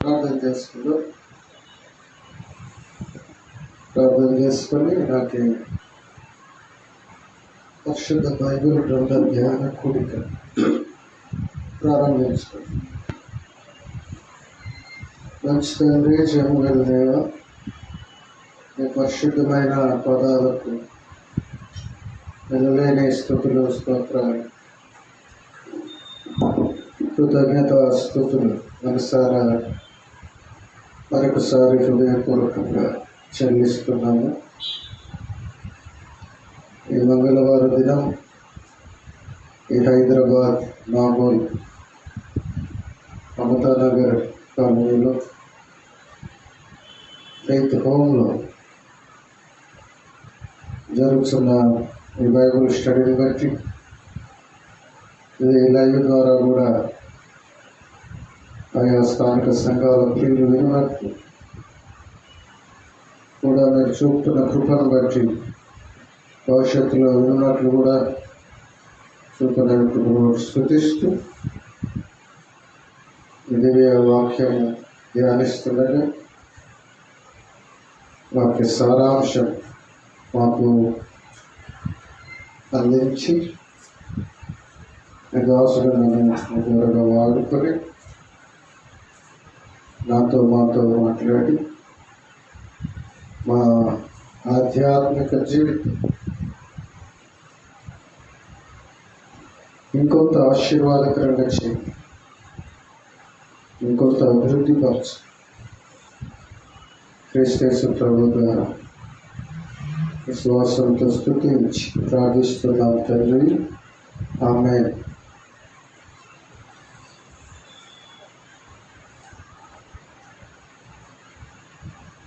ప్రార్థన చేసుకొని నాకు పరిశుద్ధ బైబిల్ గ్రంథ ధ్యాన కూడిక ప్రారంభించుకోండి. మంచి తండ్రి, జయముగల దేవ, మీ పరిశుద్ధమైన పదాలకు నిలలేని స్తుతులు, స్తోత్రాలు, కృతజ్ఞత స్తుతులు మనసారా మరొకసారి హృదయపూర్వకంగా చెల్లిస్తున్నాము. ఈ మంగళవారం దినం ఈ హైదరాబాద్ మామూలు మమతానగర్ కాలనీలో ఫెయిత్ హోమ్లో జరుగుతున్న ఈ బైబుల్ స్టడీని బట్టి ఇది లైవ్ ద్వారా కూడా ఆయా స్థానిక సంఘాల ప్రియులు విన్నట్టు కూడా మీరు చూపుతున్న కృపను బట్టి భవిష్యత్తులో విన్నట్లు కూడా చూపడానికి స్తుతిస్తూ దివ్య వాక్యం ధ్యానిస్తుండగా వాక్య సారాంశం మాకు అందించి దాసులను త్వరగా వాడుకొని మాతో మాట్లాడి మా ఆధ్యాత్మిక జీవితం ఇంకొంత ఆశీర్వాదకరంగా చేయండి, ఇంకొంత అభివృద్ధి పరచు. క్రీస్తు ప్రభు ద్వారా విశ్వాసంతో స్తుతించి ప్రార్థిస్తున్నాం తండ్రి, ఆమేన్.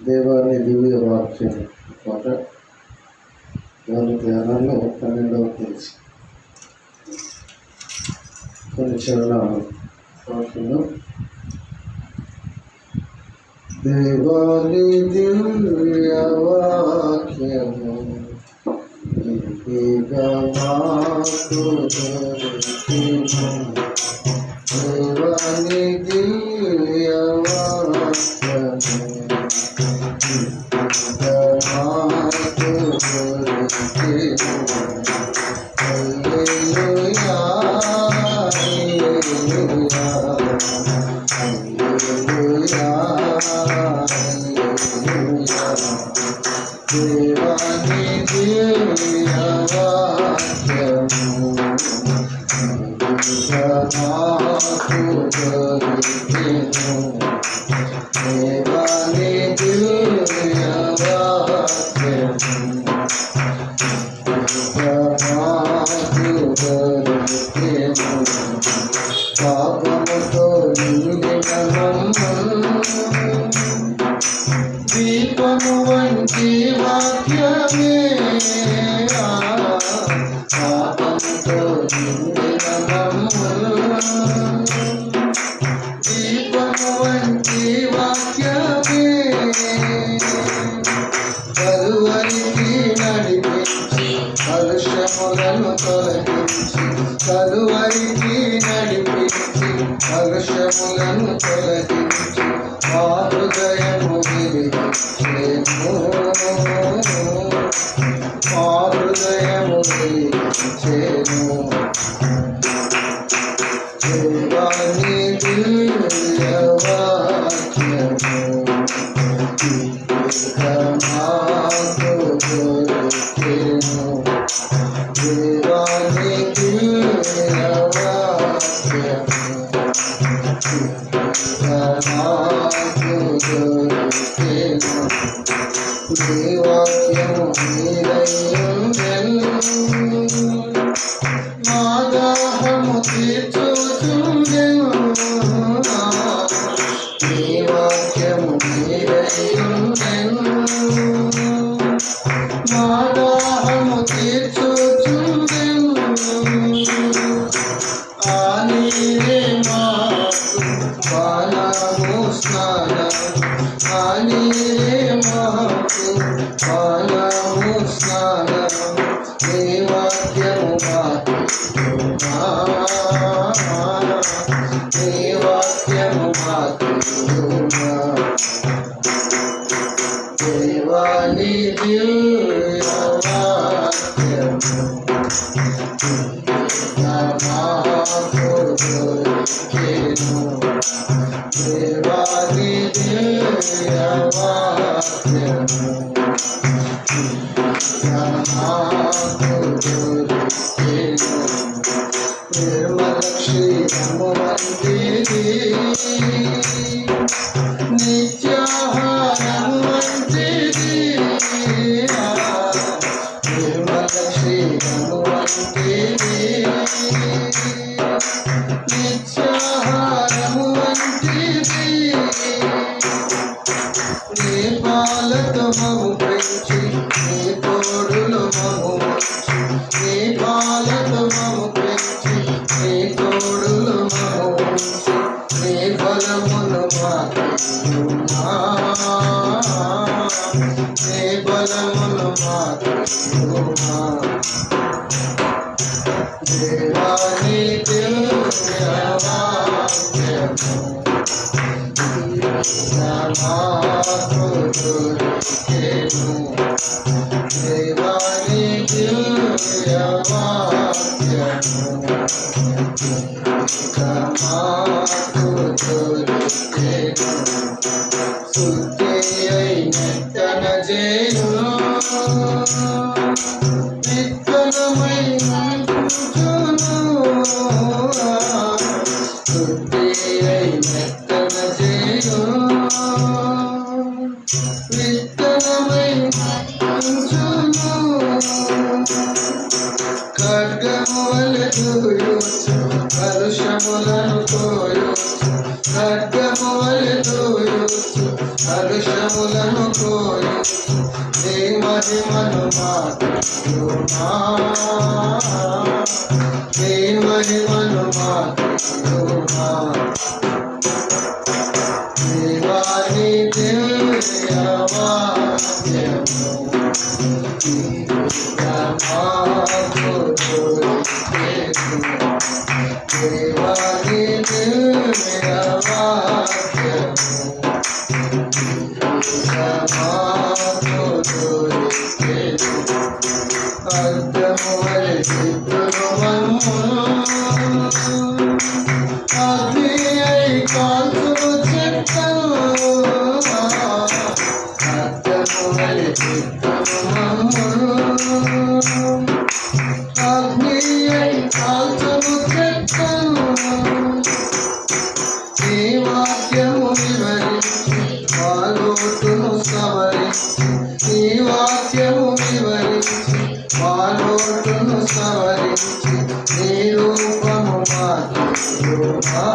దేవాన్ని దివ్య వాక్యం పాట దాని ధ్యానాల్లో 12వ పేజీ కొన్ని చరణాలు పాడుతున్నాం. దేవాని దివ్య వాక్యము దేవాని దివ్య వాక్యము దీపము వంటి వాక్యమే పాపముతో నిండిన మమ్మును, దీపము వంటి వాక్యమే కలువరికి నడిపించి కలుషములను తొలగించి, కలువరికి నడిపించి కలుషములను తొలగించి మా హృదయము వెలిగించెను, మా హృదయము వెలిగించెను. దేవాని దివ్య వాక్యము మాకు దొరికెను, దేవాని దివ్య వాక్యము మాకు దొరికెను. ఈ వాక్యము మీరయ్యుండెను, మా దాహము తీర్చుచుండెను. ఈ వాక్యము మీరయ్యుండెను, మా దాహము తీర్చుచుండెను. ఆ నీరే మాకు పానము స్నానము, ఆ నీరే మాకు పానము స్నానము, నీ వాక్యము మాకు నీ వాక్యము మాతృమా దేవాని దివ్యవాక్యము నాకు దొరికెను దేవాని దివ్యవాక్యము నాకు దొరికెను నిర్మల క్షీరము వంటిది నిత్యాహారము వంటిది నిర్మల క్షీరము వంటిది నిత్యాహారము వంటిది నీ పాలతో మము పెంచి నీ తోడులో మము ఉంచి నీ పాలతో మము పెంచి నీ తోడులో మము ఉంచి నీ బలమును మాకుమా నీ బలమును మాకుమా దేవాని దివ్యవాక్యము నాకు దొరికెను దేవాని దివ్యవాక్యము నాకు దొరికెను శుద్ధి అయినట్టన చేను విత్తనమై ఉంచును శుద్ధి అయినట్టన చేను విత్తనమై ఉంచును ఖడ్గము వలె దూయొచ్చు కలుషములను కోయొచ్చు ఖడ్గము వలె దూయొచ్చు కలుషములను కోయొచ్చు నీ మహిమను మాకుమా నీ మహిమను మాకుమా దేవాని దివ్యవాక్యము నాకు దొరికెను దేవాని దివ్యవాక్యము నాకు దొరికెను అద్దము వలె దిద్దును మమ్ము అగ్ని అయి కాల్చును చెక్కను అద్దము వలె దిద్దును మమ్ము అగ్ని అయి కాల్చును చెక్కను నీ వాక్యము వివరించి మా లోటును సవరించి నీ వాక్యము వివరించి మా లోటును సవరించి నీ రూపము మాకుమా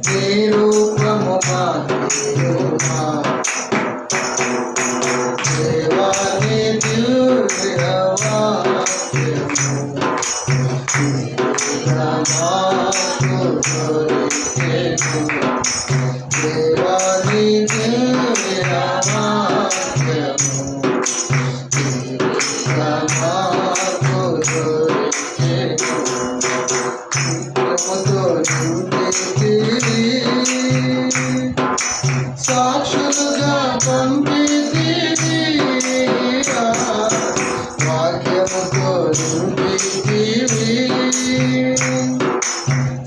నీ రూపము మాకుమా దేవాని దివ్యవాక్యము నాకు దొరికెను దేవాని దివ్యవాక్యము నాకు దొరికెను ప్రేమతో నిండితివి సాక్షులుగా పంపితివి వాక్యముతో నిండితివి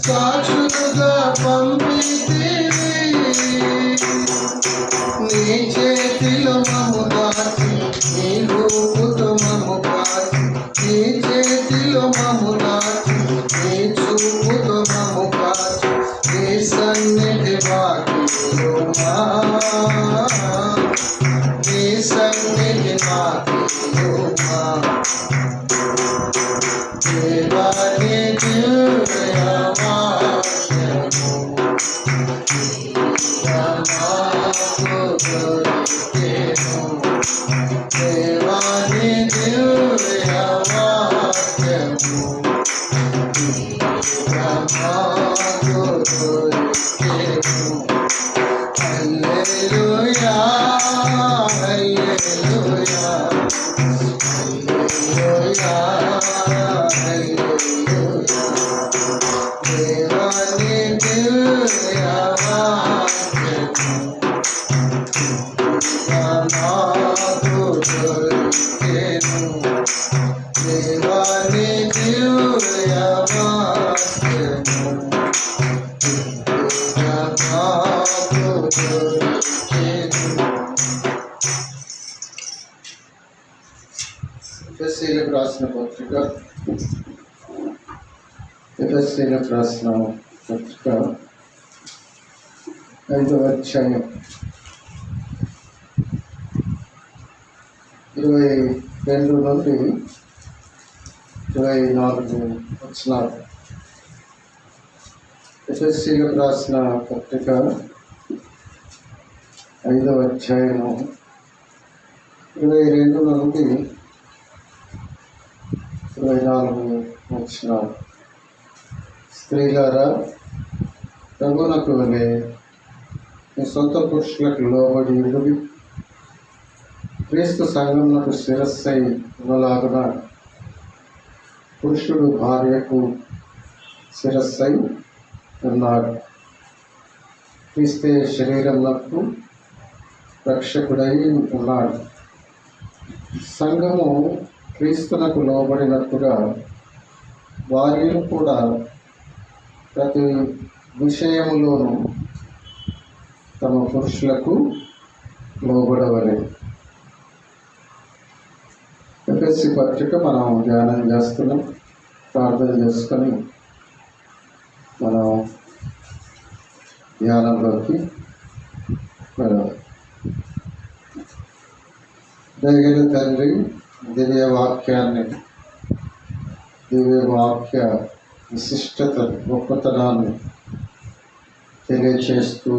సాక్షులుగా పంపితివి నీ చేతిలో మము దాచి నీ రూపుతో మము కాచి నీ చేతిలో మము దాచి నీ చూపుతో మము కాచి నీ సన్నిధి మాకుమా నీ సన్నిధి మాకుమా దేవాని దివ్యవాక్యము నాకు దొరికెను దేవాని దివ్యవాక్యము నాకు దొరికెను హల్లెలూయా ఎఫెసీయులకు రాసిన పత్రిక 5వ అధ్యాయం 22 నుండి 24 వచనాలు. ఎఫెసీయులకు రాసిన పత్రిక 5వ అధ్యాయము 22 నుండి 24 వచనాలు. స్త్రీలారా, ప్రభువునకు వలె మీ సొంత పురుషులకు లోబడి ఉండుడి. క్రీస్తు సంఘమునకు శిరస్సై ఉన్నలాగున పురుషుడు భార్యకు శిరస్సై ఉన్నాడు. క్రీస్తే శరీరమునకు రక్షకుడై ఉన్నాడు. సంఘము క్రీస్తునకు లోబడినట్టుగా భార్యలు కూడా ప్రతి విషయములోనూ తమ పురుషులకు లోబడవలె. ఎఫెసీ పత్రిక మనం ధ్యానం చేస్తున్నాం. ప్రార్థన చేసుకొని మనం ధ్యానంలోకి వెళ్ళాలి. దయగల తండ్రి, దివ్య వాక్య విశిష్టత గొప్పతనాన్ని తెలియచేస్తూ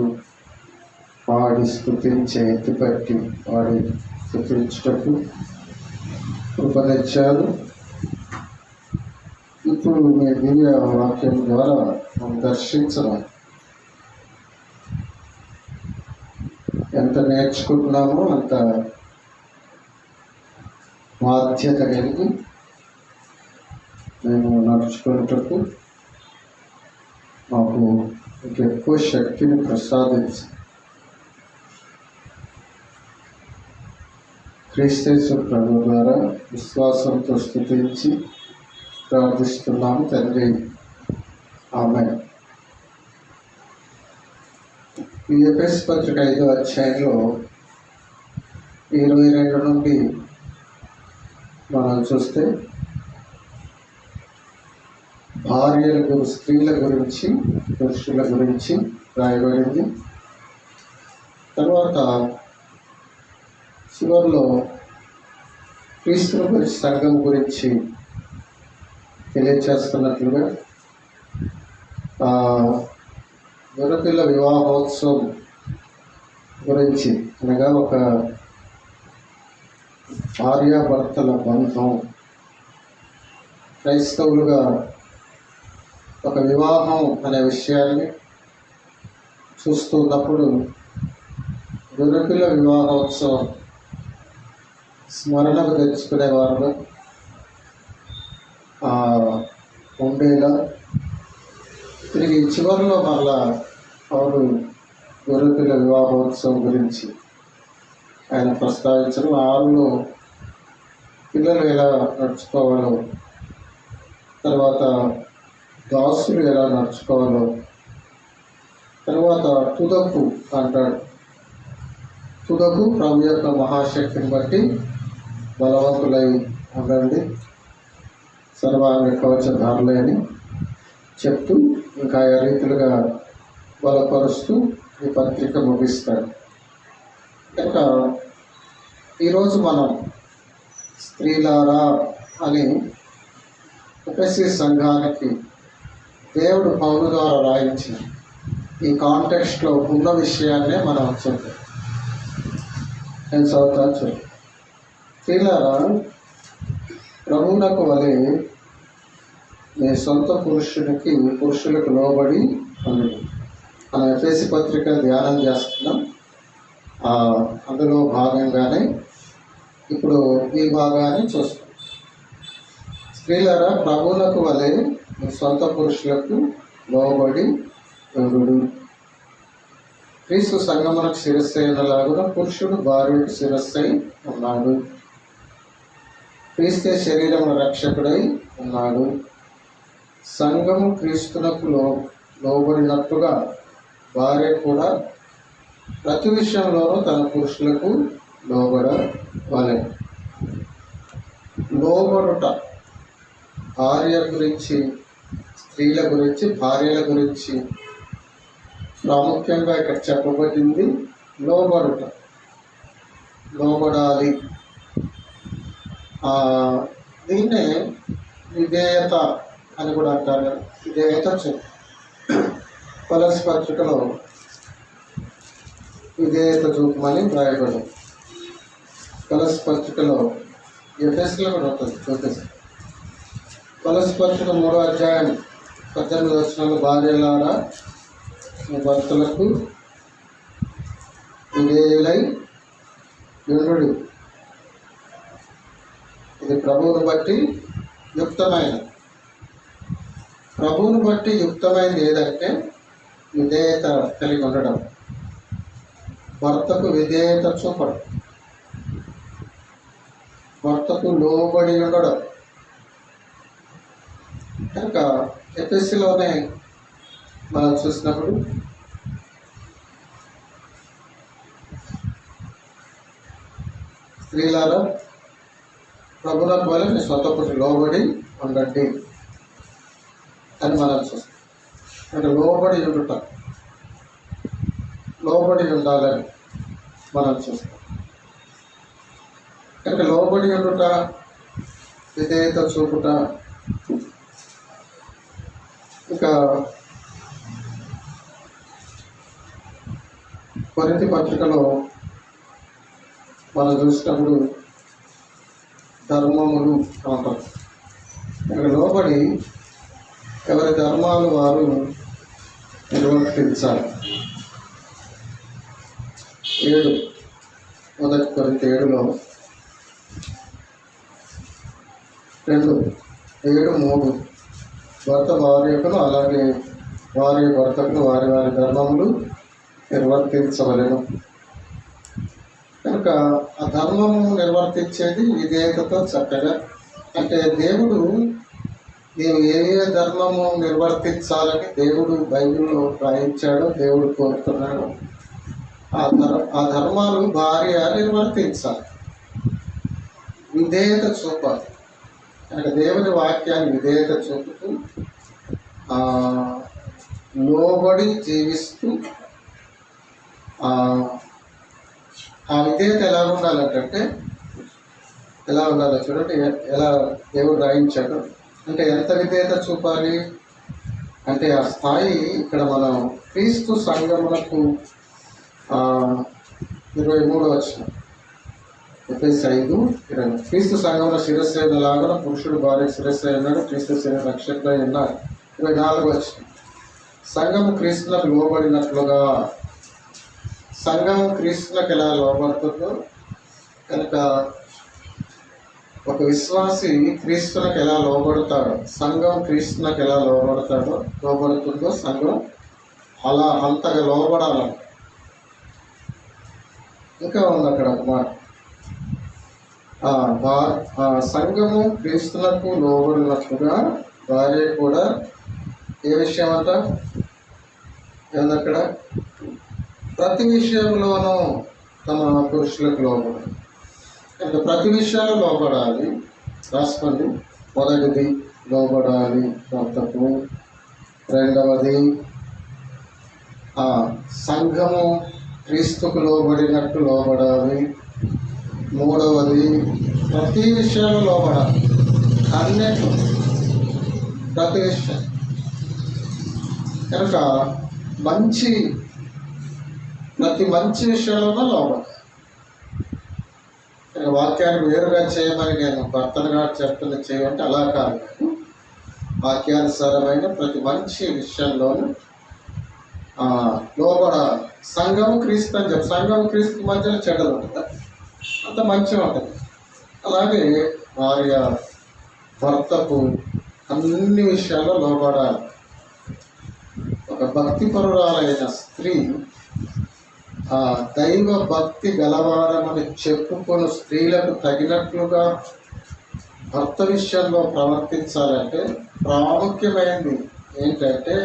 పాడి స్తుతించే ఎత్తిపట్టి వాడి స్తుతించుటకు కృపనిచ్చారు. ఇప్పుడు మీ దివ్య వాక్యం ద్వారా మనం దర్శించడం ఎంత నేర్చుకుంటున్నామో అంత బాధ్యత కలిగి మేము నడుచుకున్నటకు మాకు ఎక్కువ శక్తిని ప్రసాదించి క్రీస్తు ప్రభు ద్వారా విశ్వాసంతో స్తుతించి ప్రార్థిస్తున్నాము తండ్రి. ఆమేన్. ఈ ఎఫెసీ పత్రిక 5వ అధ్యాయంలో 22 నుండి మనం చూస్తే స్త్రీల గురించి, పురుషుల గురించి రాయబడింది. తర్వాత చివరిలో క్రీస్తుల గురించి, సంఘం గురించి తెలియచేస్తున్నట్లుగా గొర్రెపిల్ల వివాహోత్సవం గురించి, అనగా ఒక భార్యాభర్తల బంధం, క్రైస్తవులుగా ఒక వివాహం అనే విషయాన్ని చూస్తున్నప్పుడు గొర్రెపిల్ల వివాహోత్సవం స్మరణకు తెచ్చుకునేవారుగా ఉండేలా తిరిగి చివరిలో మళ్ళా వారు గొర్రెపిల్ల వివాహోత్సవం గురించి ఆయన ప్రస్తావించడం, 6లో పిల్లలు ఎలా నడుచుకోవాలో, తర్వాత దాసులు ఎలా నడుచుకోవాలో, తర్వాత తుదకు అంటాడు. తుదకు ప్రభు యొక్క మహాశక్తిని బట్టి బలవంతులై ఉండండి, సర్వాంగ కవచధారులై అని చెప్తూ ఇంకా ఆ రీతిలుగా బలపరుస్తూ ఈ పత్రిక ముగిస్తాడు. కనుక ఈరోజు మనం స్త్రీలారా అని ఎఫెసీ సంఘానికి దేవుడు పౌలు ద్వారా రాయించిన ఈ కాంటెక్స్ట్లో ఉన్న విషయాన్నే మనం చూద్దాం. నేను చదువుతాను చూడండి. స్త్రీలారా, ప్రభువునకు వలె మీ సొంత పురుషులకు లోబడి ఉండండి. మనం ఎఫెసీ పత్రిక ధ్యానం చేస్తున్నాం. అందులో భాగంగానే ఇప్పుడు ఈ భాగాన్ని చూస్తాం. స్త్రీలారా, ప్రభువునకు వలె మీ సొంత పురుషులకు లోబడి ఉండు. క్రీస్తు సంఘమునకు శిరస్సై ఉన్నలాగున పురుషుడు భార్యకు శిరస్సై ఉన్నాడు. క్రీస్తే శరీరమున రక్షకుడై ఉన్నాడు. సంఘము క్రీస్తునకు లోబడినట్టుగా భార్య కూడా ప్రతి విషయంలోనూ తన పురుషులకు లోబడవాలి. లోబడుట భార్య గురించి, స్త్రీల గురించి, భార్యల గురించి ప్రాముఖ్యంగా ఇక్కడ చెప్పబడింది లోబడుట. లోబడాలి. దీన్నే విధేయత అని కూడా అంటారు. విధేయత కొలస్సీ పత్రికలో విధేయత చూపమని వ్రాయబడింది. కొలస్సీ పత్రికలో ఎఫెసీలో కూడా ఉంటుంది. కొలస్సీ పత్రిక 3వ అధ్యాయం 18 వచనాలు, భార్యలారా మీ భర్తలకు విధేయులై యుండుడి, ఇది ప్రభువును బట్టి యుక్తమైనది ఏదంటే విధేయత కలిగి ఉండడం. భర్తకు విధేయత చూపడం, భర్తకు లోబడి ఉండడం. కనుక ఎఫెసీలోనే మనం చూసినప్పుడు స్త్రీలారా ప్రభువునకు వలె మీ సొంత పురుషులకు లోబడి ఉండండి అని మనం చూస్తాం. అంటే లోబడి ఉండాలని మనం చూస్తాం. కనుక లోబడి ఉండుట, విధేయత చూపుట. ఇంకా కొరింథీ పత్రికలో మనం చూసినప్పుడు ధర్మములు అంటారు. ఇక్కడ లోబడి ఎవరి ధర్మాలు వారు నిర్వర్తించాలి. 1 కొరింథీ 7లో 7:3 భర్త భార్యకును అలాగే భార్య భర్తకును వారి వారి ధర్మములు నిర్వర్తించవలెను. కనుక ఆ ధర్మము నిర్వర్తించేది విధేయతతో చక్కగా. అంటే దేవుడు నీవు ఏ ధర్మము నిర్వర్తించాలని దేవుడు బైబిల్లో రాయించాడో, దేవుడు కోరుతున్నాడు. ఆ ధర్మాలు భార్య నిర్వర్తించాలి, విధేయత చూపాలి. కనుక దేవుని వాక్యాన్ని విధేయత చూపుతూ లోబడి జీవిస్తూ ఆ విధేయత ఎలా ఉండాలంటే ఎలా ఉండాలో చూడండి. ఎలా దేవుడు రాయించాడు అంటే ఎంత విధేయత చూపాలి అంటే ఆ స్థాయి ఇక్కడ మనం క్రీస్తు సంఘమునకు 23వ వచనం ఎఫెసీ 5:20 క్రీస్తు సంఘమున శిరస్సు అయినలాగా పురుషుడు భార్య శిరస్సు అయినాడు, క్రీస్తు శరీర రక్షకుడై ఉన్నారు. 24వ వచనం సంఘము క్రీస్తులకు లోబడినట్లుగా. సంఘం క్రీస్తులకు ఎలా లోబడుతుందో కనుక ఒక విశ్వాసి క్రీస్తులకు ఎలా లోబడతాడో, సంఘం క్రీస్తులకు ఎలా లోబడుతుందో సంఘం అలా అంతగా లోబడాలి. ఇంకా ఉంది అక్కడ ఒక మాట, సంఘము క్రీస్తులకు లోబడినట్లుగా భార్య కూడా ఏ విషయం అంట ఏమక్కడ ప్రతి విషయంలోనూ తమ పురుషులకు లోబడాలి. అంటే ప్రతి విషయాలు లోబడాలి. రాసుకోండి. మొదటిది లోబడాలి భర్తకు. రెండవది సంఘము క్రీస్తుకు లోబడినట్టు లోబడాలి. మూడవది ప్రతి విషయంలో లోబడాలి. అన్నిట్లో ప్రతి విషయం. కనుక ప్రతి మంచి విషయంలోనూ లోబడాలి. వాక్యాన్ని వేరుగా చేయమని నేను భర్తలుగా చెప్తున్న చేయమంటే అలా కాదు. వాక్యానుసారమైన ప్రతి మంచి విషయంలోనూ లోబడాలి. సంఘము క్రీస్తు అని చెప్పి సంఘం క్రీస్తు మధ్యలో చెడ్డలు ఉంటుందా? అంత మంచిగా ఉంటుంది. అలాగే భార్య భర్తకు అన్ని విషయాల్లో లోబడాలి. ఒక భక్తిపరురాలైన స్త్రీ దైవ భక్తి గలవారమని చెప్పుకొని స్త్రీలకు తగినట్లుగా భర్త విషయంలో ప్రవర్తించాలంటే ప్రాముఖ్యమైనది ఏంటంటే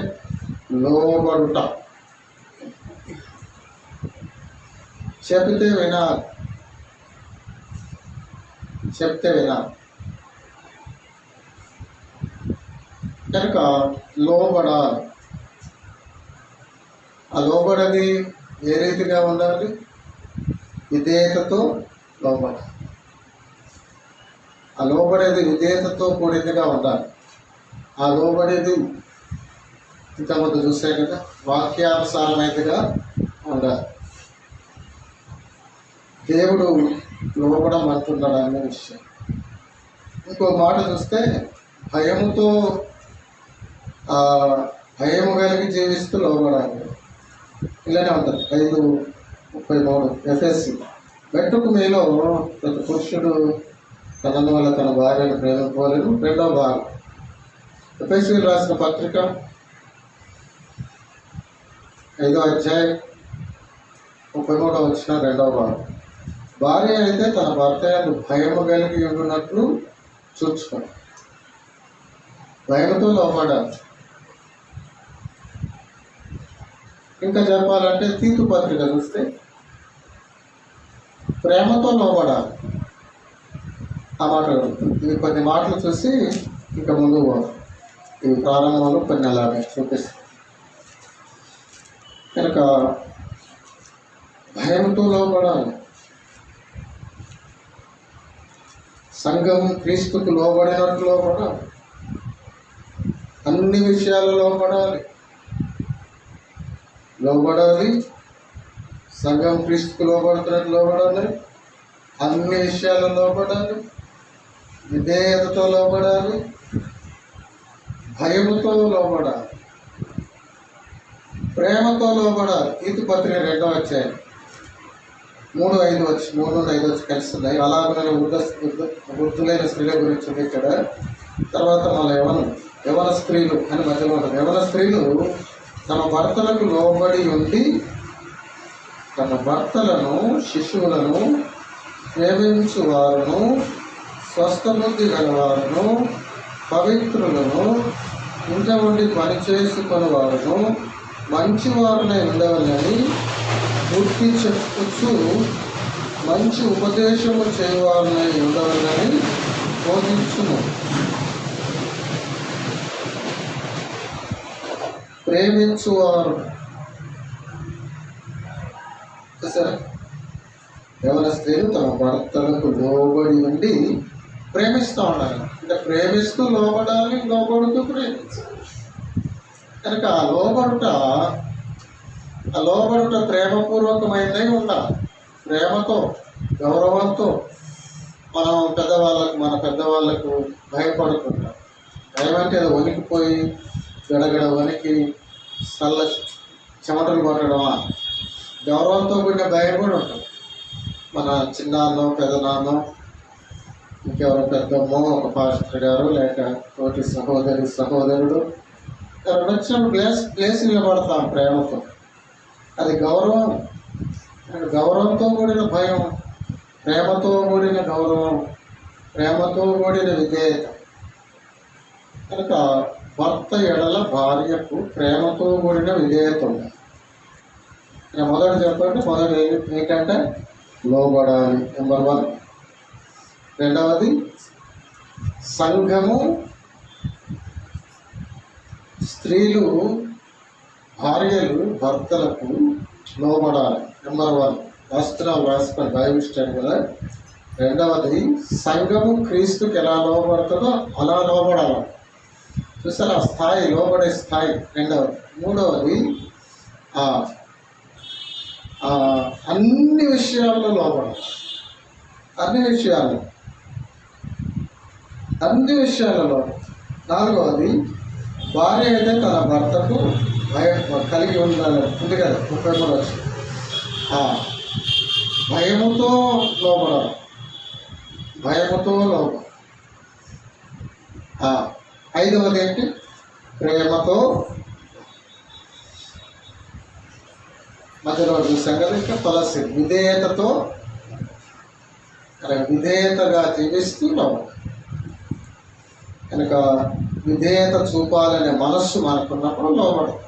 లోబడుట. చెప్తే వినాలి, చెప్తే వినాలి. కనుక లోబడాలి. ఆ లోబడది ఏ రీతిగా ఉండాలి? విధేయతతో లోబడాలి. ఆ లోబడేది విధేయతతో కూడినగా ఉండాలి. ఆ లోబడేది ఇంతకుముందు చూసే కదా, వాక్యానుసారమైనదిగా ఉండాలి. దేవుడు లోబడం అంటున్నాడు అనే విషయం. ఇంకో మాట చూస్తే భయముతో భయము కలిగి జీవిస్తూ లోబడాలి. ఇలానే ఉంటుంది 5:33 ఎఫెసీ. మెట్టుకు మీలో ప్రతి పురుషుడు తనను వల్ల తన భార్యను ప్రేమించుకోలేను. 2వ భాగం ఎఫెసీయులకు రాసిన పత్రిక 5వ అధ్యాయం 33వ వచనం 2వ భాగం. భార్య అయితే తన భర్త భయము కలిగి ఉన్నట్లు చూసుకోండి. భయంతో లోపడాలి. ఇంకా చెప్పాలంటే తీతు పత్రిక చూస్తే ప్రేమతో లోబడాలి. ఆ మాట ఇవి కొన్ని మాటలు చూసి ఇంకా ముందుకు పోవాలి. ఇవి ప్రారంభంలో కొన్ని అలాగే చూపిస్తాయి. కనుక భయంతో లోబడాలి. సంఘం క్రీస్తుకు లోబడినట్టు లోబడాలి. అన్ని విషయాలు లోబడాలి. సంఘం క్రీస్తుకు లోబడుతున్నట్టు లోబడాలి. అన్ని విషయాలు లోబడాలి. విధేయతతో లోబడాలి. భయముతో లోబడాలి. ప్రేమతో లోబడాలి. తీతు పత్రిక 2వ అధ్యాయం 3-5 వచ్చి కలుస్తున్నాయి. అలాగనే వృద్ధులైన స్త్రీల గురించి ఉంది ఇక్కడ. తర్వాత మళ్ళీ యవన స్త్రీలు అని మధ్యలో ఉంటుంది. యవన స్త్రీలు తమ భర్తలకు లోబడి ఉండి తమ భర్తలను, శిశువులను ప్రేమించు వారును, స్వస్థబుద్ధి గలవారును, పవిత్రులను, ఇంట ఉండి పనిచేసుకుని వారును, మంచివారునై ఉండవాలని బుద్ధి చెప్పుచ్చు, మంచి ఉపదేశము చేయవారునై ఉండవాలని బోధించును. ప్రేమించువారు సరే, యవన స్త్రీలు తమ భర్తలకు లోబడి ఉండి ప్రేమిస్తూ ఉండాలి. అంటే ప్రేమిస్తూ లోబడాలి, లోబడుతూ ప్రేమించాలి. కనుక ఆ లోబడుట ప్రేమపూర్వకమైనదై ఉండాలి. ప్రేమతో, గౌరవంతో మనం మన పెద్దవాళ్ళకు భయపడుతుంటాం. భయం అంటే అది వణికిపోయి గడగడ వణికి చెమటలు పట్టడమా? గౌరవంతో కూడిన భయం కూడా ఉంటుంది. మన చిన్నాన్నో, పెదనాన్నో, ఇంకెవరో పెద్దమ్మో, ఒక పాస్టర్ గారు, లేక తోటి సహోదరుడు ఎవరు వచ్చినప్పుడు ప్లేస్ నిలబడతాం ప్రేమతో. అది గౌరవం. గౌరవంతో కూడిన భయం, ప్రేమతో కూడిన గౌరవం, ప్రేమతో కూడిన విధేయత. కనుక భర్త ఎడల భార్యకు ప్రేమతో కూడిన విధేయత ఉంది. మొదటి చెప్పండి. మొదటి ఏంటంటే లోబడాలి, నెంబర్ 1. రెండవది సంఘము, స్త్రీలు, భార్యలు భర్తలకు లోబడాలి. నెంబర్ 1 రాసుకోండి, బైబిల్ స్టడీ కదా. రెండవది సంఘము క్రీస్తుకి ఎలా లోబడుతుందో అలా లోబడాలి. చూసారా స్థాయి, లోబడే స్థాయి. రెండవది. మూడవది అన్ని విషయాల్లో లోబడాలి. అన్ని విషయాలలో. నాలుగవది భార్య అయితే తన భర్తకు కలిగి ఉండాలి. ఉంది కదా 33 వచ్చి భయముతో లోబడాలి. ఐదవది ఏంటి? ప్రేమతో. మధ్యలో చూసాం కదా. ఇంకా తులసి విధేయతగా జీవిస్తూ లోబడాలి. కనుక విధేయత చూపాలనే మనస్సు మనకున్నప్పుడు లోబడతాం.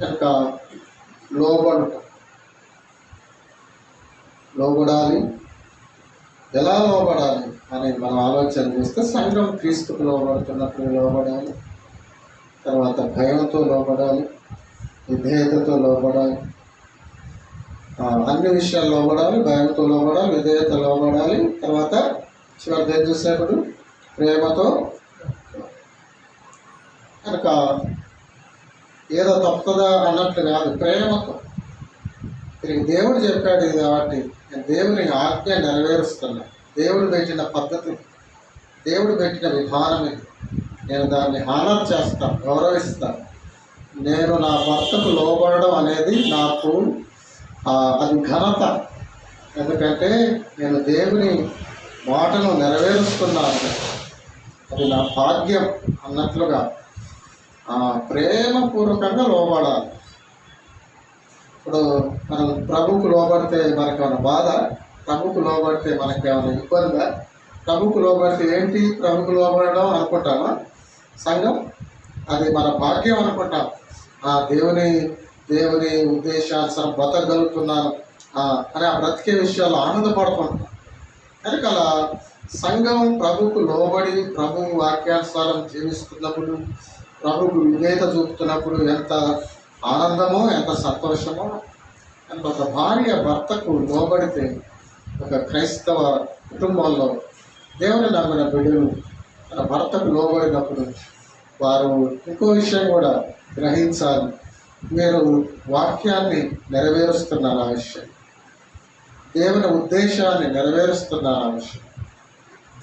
కనుక లోబడటం లోబడాలి. ఎలా లోబడాలి అని మనం ఆలోచన చేస్తే సంఘం క్రీస్తుకు లోబడుతున్నప్పుడు లోబడాలి, తర్వాత భయంతో లోబడాలి, విధేయతతో లోబడాలి, అన్ని విషయాలు లోబడాలి, భయంతో లోబడాలి, విధేయత లోబడాలి, తర్వాత చివరికి ఏం చూసేప్పుడు ప్రేమతో. కనుక ఏదో తప్పుదా అన్నట్లు కాదు, ప్రేమతో. తిరిగి దేవుడు చెప్పాడు ఇది కాబట్టి నేను దేవుని ఆజ్ఞ నెరవేరుస్తున్నా. దేవుడు పెట్టిన పద్ధతి, దేవుడు పెట్టిన విధానం ఇది. నేను దాన్ని హానర్ చేస్తాను, గౌరవిస్తాను. నేను నా భర్తకు లోబడడం అనేది నాకు అది ఘనత. ఎందుకంటే నేను దేవుని మాటను నెరవేరుస్తున్నాను, అది నా భాగ్యం అన్నట్లుగా ప్రేమపూర్వకంగా లోబడాలి. ఇప్పుడు మనం ప్రభుకు లోబడితే మనకేమైనా బాధ, ప్రభుకు లోబడితే మనకేమైనా ఇబ్బందా? ప్రభుకు లోబడితే ఏంటి ప్రభుకు లోబడడం అనుకుంటామా? సంఘం అది మన భాగ్యం అనుకుంటాం. దేవుని ఉద్దేశానుసారం బ్రతకగలుగుతున్నాను అని ఆ బ్రతికే విషయాలు ఆనందపడుకుంటాం. కనుక అలా సంఘం ప్రభుకు లోబడి ప్రభు వాక్యానుసారం జీవిస్తున్నప్పుడు, ప్రభుకు విధేయత చూపుతున్నప్పుడు ఎంత ఆనందమో, ఎంత సంతోషమో. కనుక ఒక భార్య భర్తకు లోబడితే, ఒక క్రైస్తవ కుటుంబంలో దేవుని నమ్మిన బిడ్డలు తన భర్తకు లోబడినప్పుడు వారు ఇంకో విషయం కూడా గ్రహించాలి. మీరు వాక్యాన్ని నెరవేరుస్తున్నారు ఆ విషయం, దేవుని ఉద్దేశాన్ని నెరవేరుస్తున్నారు ఆ విషయం,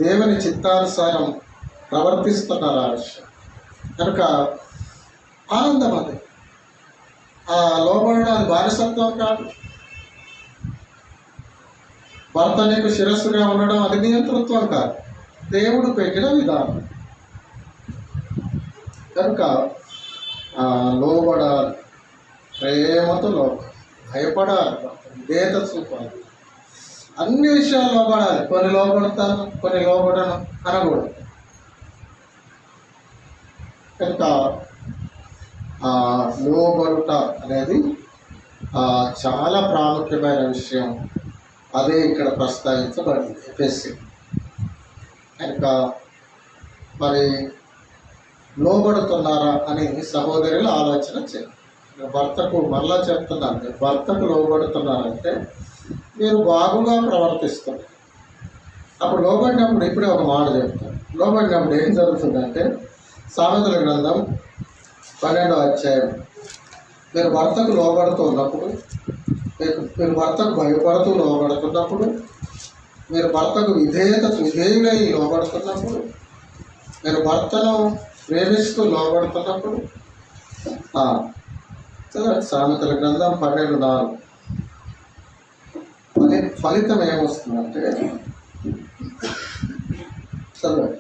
దేవుని చిత్తానుసారం ప్రవర్తిస్తున్నారు ఆ విషయం. కనుక ఆనందం అది. ఆ లోబడడానికి బానిసత్వం కాదు. భర్త నీకు శిరస్సుగా ఉండడం అది నియంతృత్వం కాదు, దేవుడు పెట్టిన విధానం. కనుక లోబడాలి, ప్రేమతో భయపడాలి, విధేయత చూపాలి, అన్ని విషయాలు లోబడాలి. కొన్ని లోబడతాను, కొన్ని లోబడను అనకూడదు. కనుక లోబడుట అనేది చాలా ప్రాముఖ్యమైన విషయం. అదే ఇక్కడ ప్రస్తావించబడింది ఎఫెసీ. కనుక మరి లోబడుతున్నారా అని సహోదరులు ఆలోచన చేయాలి. భర్తకు మళ్ళా చెప్తున్నాను, భర్తకు లోబడుతున్నారంటే మీరు బాగుగా ప్రవర్తిస్తారు. అప్పుడు లోబడినప్పుడు ఇప్పుడే ఒక మాట చెప్తాను. లోబడినప్పుడు ఏం జరుగుతుందంటే, సామెతల గ్రంథం 12వ అధ్యాయం, మీరు భర్తకు లోబడుతూ ఉన్నప్పుడు, మీరు భర్తకు భయపడుతూ లోబడుతున్నప్పుడు, మీరు భర్తకు విధేయులై లోబడుతున్నప్పుడు, మీరు భర్తను ప్రేమిస్తూ లోబడుతున్నప్పుడు, సామెతల గ్రంథం 12:4 ఫలితం ఏమొస్తుందంటే, చదవండి.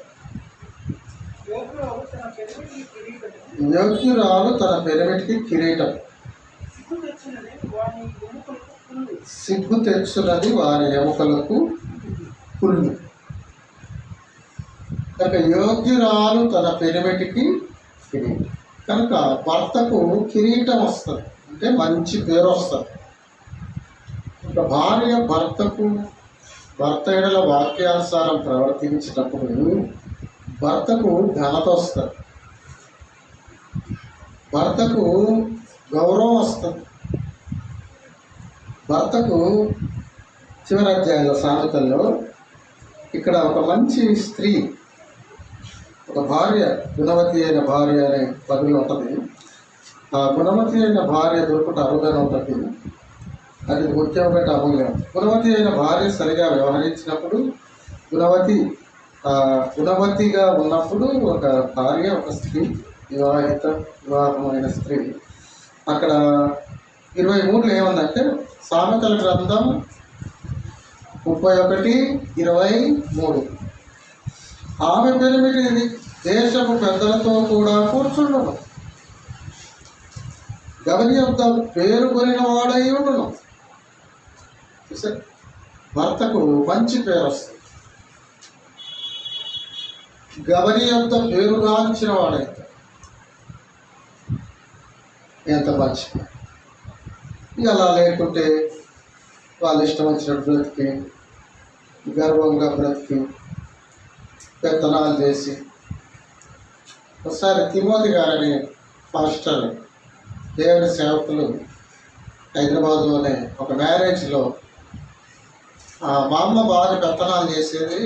యోగ్యురాలు తన పెరమిటికి కిరీటం, సిగ్గు తెచ్చున్నది వారి ఎముకలకు పుల్లు. కనుక యోగ్యురాలు తన పెరమిటికి కిరీటం. కనుక భర్తకు కిరీటం వస్తుంది, అంటే మంచి పేరు వస్తుంది. ఒక భార్య భర్త ఎడల వాక్యానుసారం ప్రవర్తించినప్పుడు భర్తకు ఘనత వస్తుంది, భర్తకు గౌరవం వస్తుంది. భర్తకు చివరి అధ్యాయంలో సామెతల్లో ఇక్కడ ఒక మంచి స్త్రీ, ఒక భార్య, గుణవతి అయిన భార్య అనే పదవి ఉంటుంది. ఆ గుణవతి అయిన భార్య దొరుకుట అరుదైన ఉంటుంది, అది ముఖ్యమైన అమూల్యం. గుణవతి అయిన భార్య సరిగా వ్యవహరించినప్పుడు, గుణవతిగా ఉన్నప్పుడు ఒక భార్య, ఒక స్త్రీ, వివాహమైన స్త్రీ. అక్కడ 23లో ఏముందంటే, సామెతల గ్రంథం 31:23, ఆమె పెరిమిటి దేశపు పెద్దలతో కూడా కూర్చుండను, గవని యొక్క పేరు కొనిన వాడై ఉండును. భర్తకు మంచి పేరు వస్తుంది, గవని యొక్క పేరుగాంచిన వాడైతే ఎంత మంచి. అలా లేకుంటే వాళ్ళు ఇష్టం వచ్చినట్టు బ్రతికి, గర్వంగా బ్రతికి, పెత్తనాలు చేసి. ఒకసారి తిమోతి గారని పాస్టర్, దేవుని సేవకులు హైదరాబాద్లోనే ఒక మ్యారేజ్లో మా అమ్మ బాగా పెత్తనాలు చేసేది.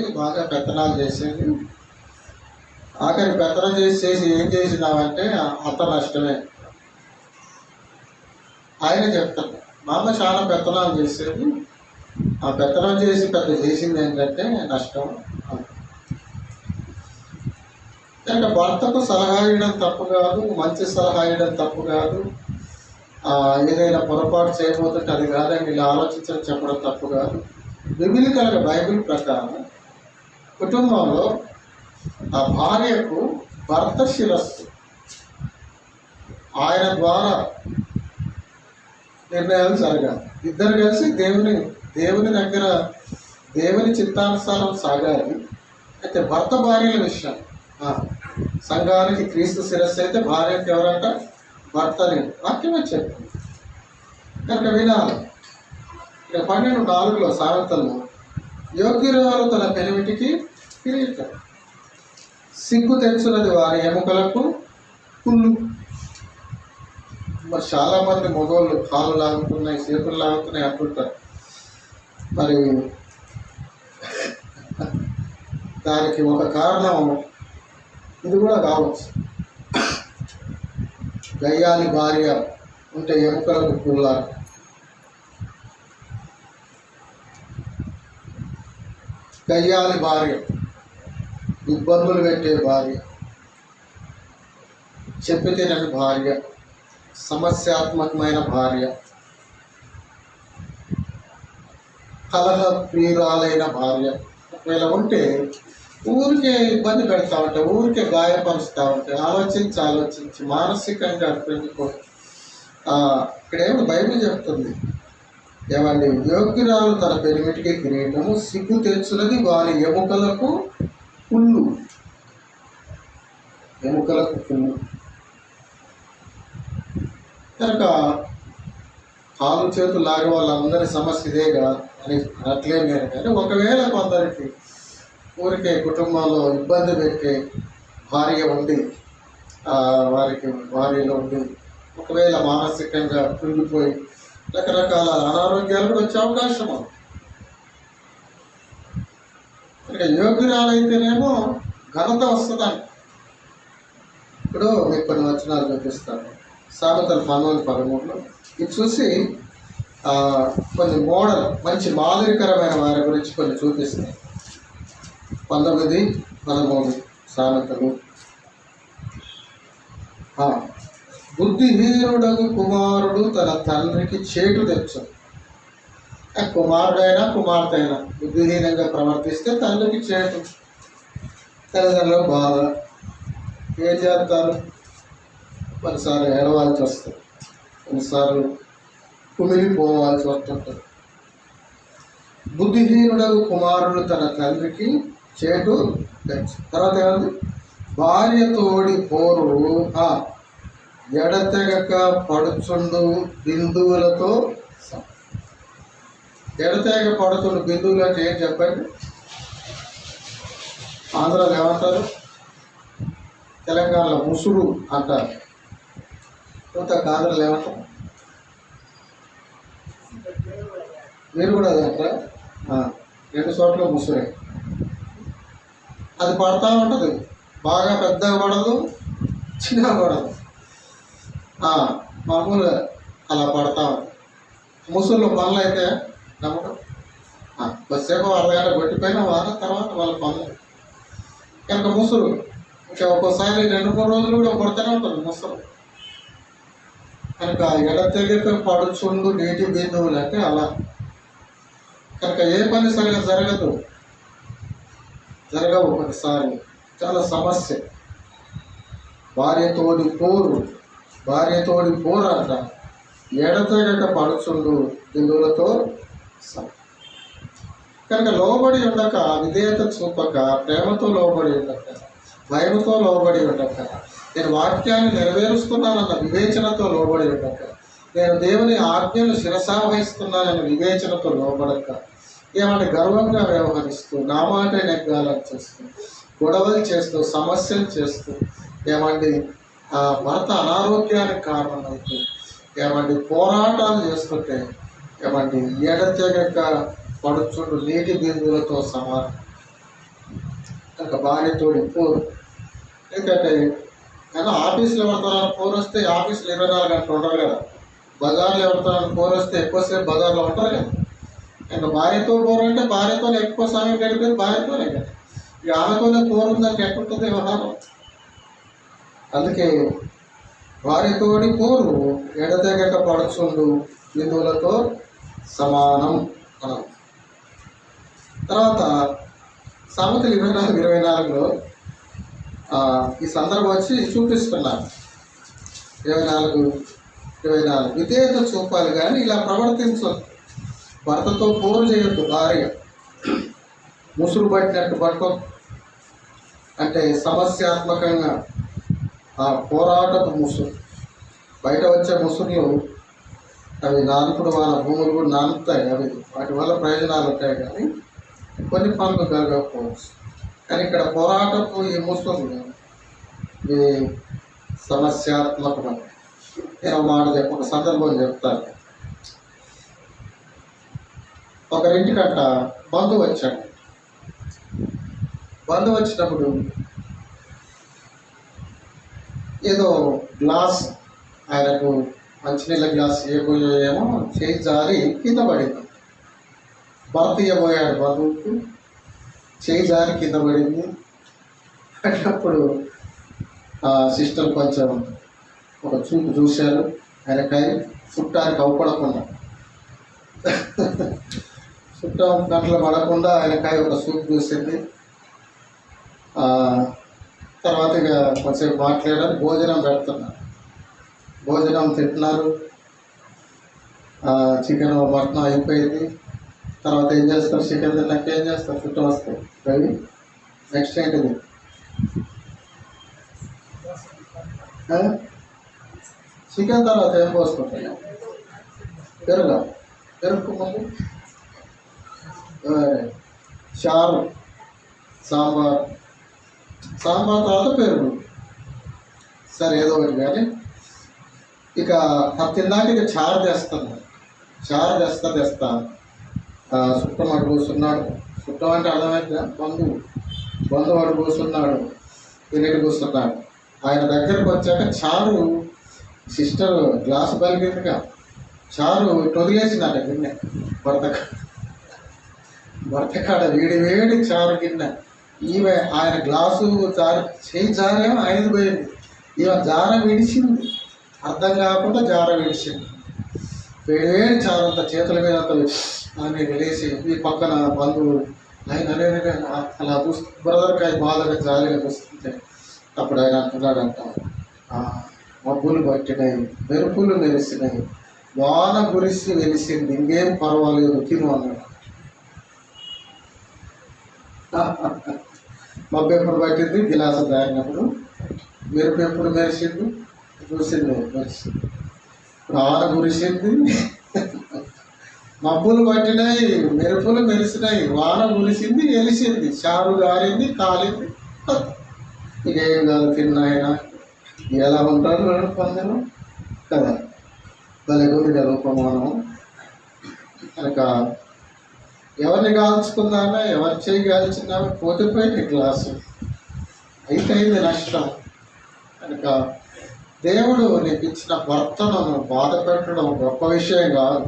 ఆఖరి పెత్తనం చేసి ఏం చేసినావంటే అంత నష్టమే. ఆయన చెప్తాడు, మా అమ్మ చాలా పెత్తనాలు చేసేది, ఆ పెత్తనం చేసి పెద్ద చేసింది ఏంటంటే నష్టం. కనుక భర్తకు సలహా ఇవ్వడం తప్పు కాదు, మంచి సలహా ఇవ్వడం తప్పు కాదు. ఏదైనా పొరపాటు చేయబోతుంటే అది కాదని ఇలా ఆలోచించడం చెప్పడం తప్పు కాదు. బిబిలికల్గా బైబిల్ ప్రకారం కుటుంబంలో ఆ భార్యకు భర్త శిరస్సు, ఆయన ద్వారా నిర్ణయాలు జరగాలి. ఇద్దరు కలిసి దేవుని దగ్గర దేవుని చిత్తానుసారం సాగాలి. అయితే భర్త భార్యల విషయం, సంఘానికి క్రీస్తు శిరస్సు అయితే భార్యకు ఎవరంట? భర్తని వాక్యమే చెప్తుంది. కనుక వినాలి. 12:4 సామెతల్లో యోగ్యురాలు తన పెనిమిటికి కిరీటం, సిగ్గు తెచ్చున్నది వారి ఎముకలకు పుల్లు. మరి చాలామంది మగవాళ్ళు కాళ్ళు లాగుతున్నాయి, చేతులు లాగుతున్నాయి అంటుంటారు. మరి దానికి ఒక కారణం ఇది కూడా కావచ్చు. గయ్యాలి భార్య ఉంటే ఎముకలకు పుల్ల, గయ్యాలి భార్య, ఇబ్బందులు పెట్టే భార్య, చెప్పితేనని భార్య, సమస్యాత్మకమైన భార్య, కలహ ప్రియురాలైన భార్య ఒకవేళ ఉంటే ఊరికే ఇబ్బంది పెడతా ఉంటే, ఊరికే గాయపరుస్తూ ఉంటే ఆలోచించి మానసికంగా పెంచుకోండి. ఇక్కడేమో బైబిల్ చెప్తుంది ఏమండి, యోగ్యురాలు తన పెనిమిటికి కిరీటము, సిగ్గు తెచ్చున్నది వారి ఎముకలకు పుల్లు. కనుక కాలు చేతులు లాగే వాళ్ళందరి సమస్య ఇదేగా అని అట్లే లేదు. కానీ ఒకవేళ కొందరికి ఊరికే కుటుంబంలో ఇబ్బంది పెట్టే భార్య ఉండి, వారికి భార్యలో ఉండి ఒకవేళ మానసికంగా కుంగిపోయి రకరకాల అనారోగ్యాలు కూడా వచ్చే అవకాశం ఉంది. ఇక యోగ్యురాలైతేనేమో ఘనత వస్తుందని. ఇప్పుడు మీకు కొన్ని వచనాలు చూపిస్తాను. సామెతలు 12:13 ఇది చూసి కొన్ని మంచి మాదిరికరమైన వారి గురించి కొన్ని చూపిస్తాయి. 19:13 సామెతలు. బుద్ధిహీనుడగు కుమారుడు తన తండ్రికి చేటు తెచ్చు. కుమారుడైనా కుమార్తె అయినా బుద్ధిహీనంగా ప్రవర్తిస్తే తండ్రికి చేటు, తల్లిదండ్రులు బాధ. ఏం చేస్తారు? కొన్నిసార్లు ఏడవాల్సి వస్తుంది, కొన్నిసార్లు కుమిలిపోవాల్సి వస్తుంటుంది. బుద్ధిహీనుడగు కుమారుడు తన తండ్రికి చేటు తెచ్చు. తర్వాత ఏమంది? భార్య తోడి పోరు ఎడతెగక పడుచుండు బిందువులతో. ఎడతెగ పడుతుండు బిందువులు అంటే ఏం చెప్పండి? ఆంధ్రాలో ఏమంటారు? తెలంగాణలో ముసురు అంటారు. ఆంధ్రాలో ఏమంటారు? మీరు కూడా అది అంటారా? 2 చోట్ల ముసురే. అది పడతా ఉంటుంది, బాగా పెద్దగా పడదు, చిన్నగా పడదు, మామూలుగా అలా పడతా ఉంటుంది. ముసురులో పనులు అయితే నమ్మకం కొద్దిసేపు అరగంట కొట్టిపోయిన వారం తర్వాత వాళ్ళ పనులు. కనుక ముసురు ఇంకా ఒక్కోసారి 2-3 రోజులు కూడా కొడుతూనే ఉంటుంది ముసురు. కనుక ఎడతెగక పడుచుండు నీటి బిందువులు అంటే అలా. కనుక ఏ పని సరిగా జరగవు. ఒకసారి చాలా సమస్య. భార్యతోడి పోరు అంట. ఎడతెగక పడుచుండు బిందువులతో. కనుక లోబడి ఉండక, విధేయత చూపక, ప్రేమతో లోబడి ఉండక, భయంతో లోబడి ఉండక, నేను వాక్యాన్ని నెరవేరుస్తున్నానన్న వివేచనతో లోబడి ఉండక, నేను దేవుని ఆజ్ఞలు శిరసావహిస్తున్నానని వివేచనతో లోబడక ఏమంటే గర్వంగా వ్యవహరిస్తూ నా మాట నెగ్గాలని చేస్తూ గొడవలు చేస్తూ సమస్యలు చేస్తూ ఏమండి భర్త అనారోగ్యానికి కారణమవుతూ ఏమండి పోరాటాలు చేస్తుంటే ఏమండి ఎడతెగక పడుచుండు నీటి బిందువులతో సమానం. ఇంకా భార్యతోడి పోరు. ఎందుకంటే కానీ ఆఫీసులో ఎవరితోనైనా పోరు వస్తే ఆఫీసులో 24 గంటలు ఉండరు కదా. బజార్లో ఎవరితోనైనా పోరు వస్తే ఎక్కువసేపు బజార్లో ఉంటారు కదా. ఇంకా భార్యతో పోరు అంటే భార్యతోనే ఎక్కువ సమయం గడిపేది భార్యతోనే కదా. ఇక ఆమెతోనే పోరు ఉందంటే ఎక్కడుంటుంది వ్యవహారం. అందుకే భార్యతోడి పోరు ఎడతెగక పడుచుండు బిందువులతో సమానం అనం. తర్వాత సామెతలు 24:24లో ఈ సందర్భం వచ్చి చూపిస్తున్నారు. 24 విధేయత చూపాలి కానీ ఇలా ప్రవర్తించొద్దు. భర్తతో పోరు చేయొద్దు. భార్య ముసురు పట్టినట్టు పట్టుకోద్దు. అంటే సమస్యాత్మకంగా పోరాటపు ముసురు. బయట వచ్చే ముసురులు అవి నానుకుడు వాళ్ళ భూములు కూడా నానుతాయి. అవి వాటి వల్ల ప్రయోజనాలు ఉంటాయి కానీ కొన్ని పనులు కలగకపోవచ్చు. కానీ ఇక్కడ పోరాటపు ఈ ముసురు ఈ సమస్యాత్మకమైన నేను ఒక సందర్భం చెప్తాను. ఒకరింటికంట బంధువు వచ్చాడు. బంధువు వచ్చినప్పుడు ఏదో గ్లాస్ ఆయనకు మంచినీళ్ళ గ్లాస్ ఏమో చేయి జారి కింద పడింది. భర్త ఇవ్వబోయాడు బంధువుకు, చేయి జారి కింద పడింది. అప్పుడు సిస్టర్ కొంచెం ఒక చూపు చూశారు. ఆయనకై చుట్టానికి అవపడకుండా చుట్టం గంటలు పడకుండా ఆయనకై ఒక చూపు చూసింది. తర్వాత ఇక కొంచెం మాట్లాడారు. భోజనం పెడుతున్నారు. భోజనం తింటున్నారు. చికెన్ మటన్ అయిపోయింది. తర్వాత ఏం చేస్తారు? చికెన్ తిన్నాక ఏం చేస్తారు? చుట్టం వస్తాయి. రవి నెక్స్ట్ ఏంటిది? చికెన్ తర్వాత ఏం పోసుకుంటాయి? పెరుగు ముందు చారు, సాంబార్ తర్వాత పెరుగు. సరే ఏదో ఒకటి కానీ ఇక తిన్నాక ఇక చారు తెస్తాను. చారు తెస్తా చుట్టం అటు కూర్చున్నాడు. చుట్టం అంటే అర్థమైందా? బంధువు అటు కూర్చున్నాడు. తినేటి కూర్చున్నాడు. ఆయన దగ్గరకు వచ్చాక చారు సిస్టర్ గ్లాసు పలికిందిగా చారు వదిలేసిందట గిన్నె. భర్త కాడ వేడి చారు గిన్నె. ఈమె ఆయన గ్లాసు చేయి జారేమో ఐదు పోయింది. ఈమె జార విడిచింది. అర్థం కాకుండా జార విడిచింది. వేడి చారు అంత చేతుల మీద అంత ఆమె వెళ్ళేసి ఈ పక్కన బంధువు ఆయన అలా చూస్తూ బ్రదర్కాయ బాధగా జాలిగా చూస్తుంటే అప్పుడు ఆయన అంటున్నాడంట, మబ్బులు పట్టినాయి, మెరుపులు మెరిసినాయి, వాన గురిసి వెలిసింది, ఇంకేం పర్వాలేదు తిను అన్నాడు. మబ్బు ఎప్పుడు పట్టింది? గిలాస తాగినప్పుడు. మెరుపు ఎప్పుడు మెరిసింది? చూసింది మెరిసింది. వాన కురిసింది, మబ్బులు పట్టినాయి, మెరుపులు మెరిసినాయి, వాన కురిసింది, వెలిసింది, చారు గారింది, కాలింది. ఇదేం కాదు తిన్నాయన. ఎలా ఉంటారు కొందరు కదా. బలగుంది రూపమానం కనుక ఎవరిని కాల్చుకుందామా, ఎవరి చేయి కాల్చిందామా, పోతే గ్లాసు అయితే నష్టం. కనుక దేవుడు నీకు ఇచ్చిన భర్తను బాధ పెట్టడం గొప్ప విషయం కాదు.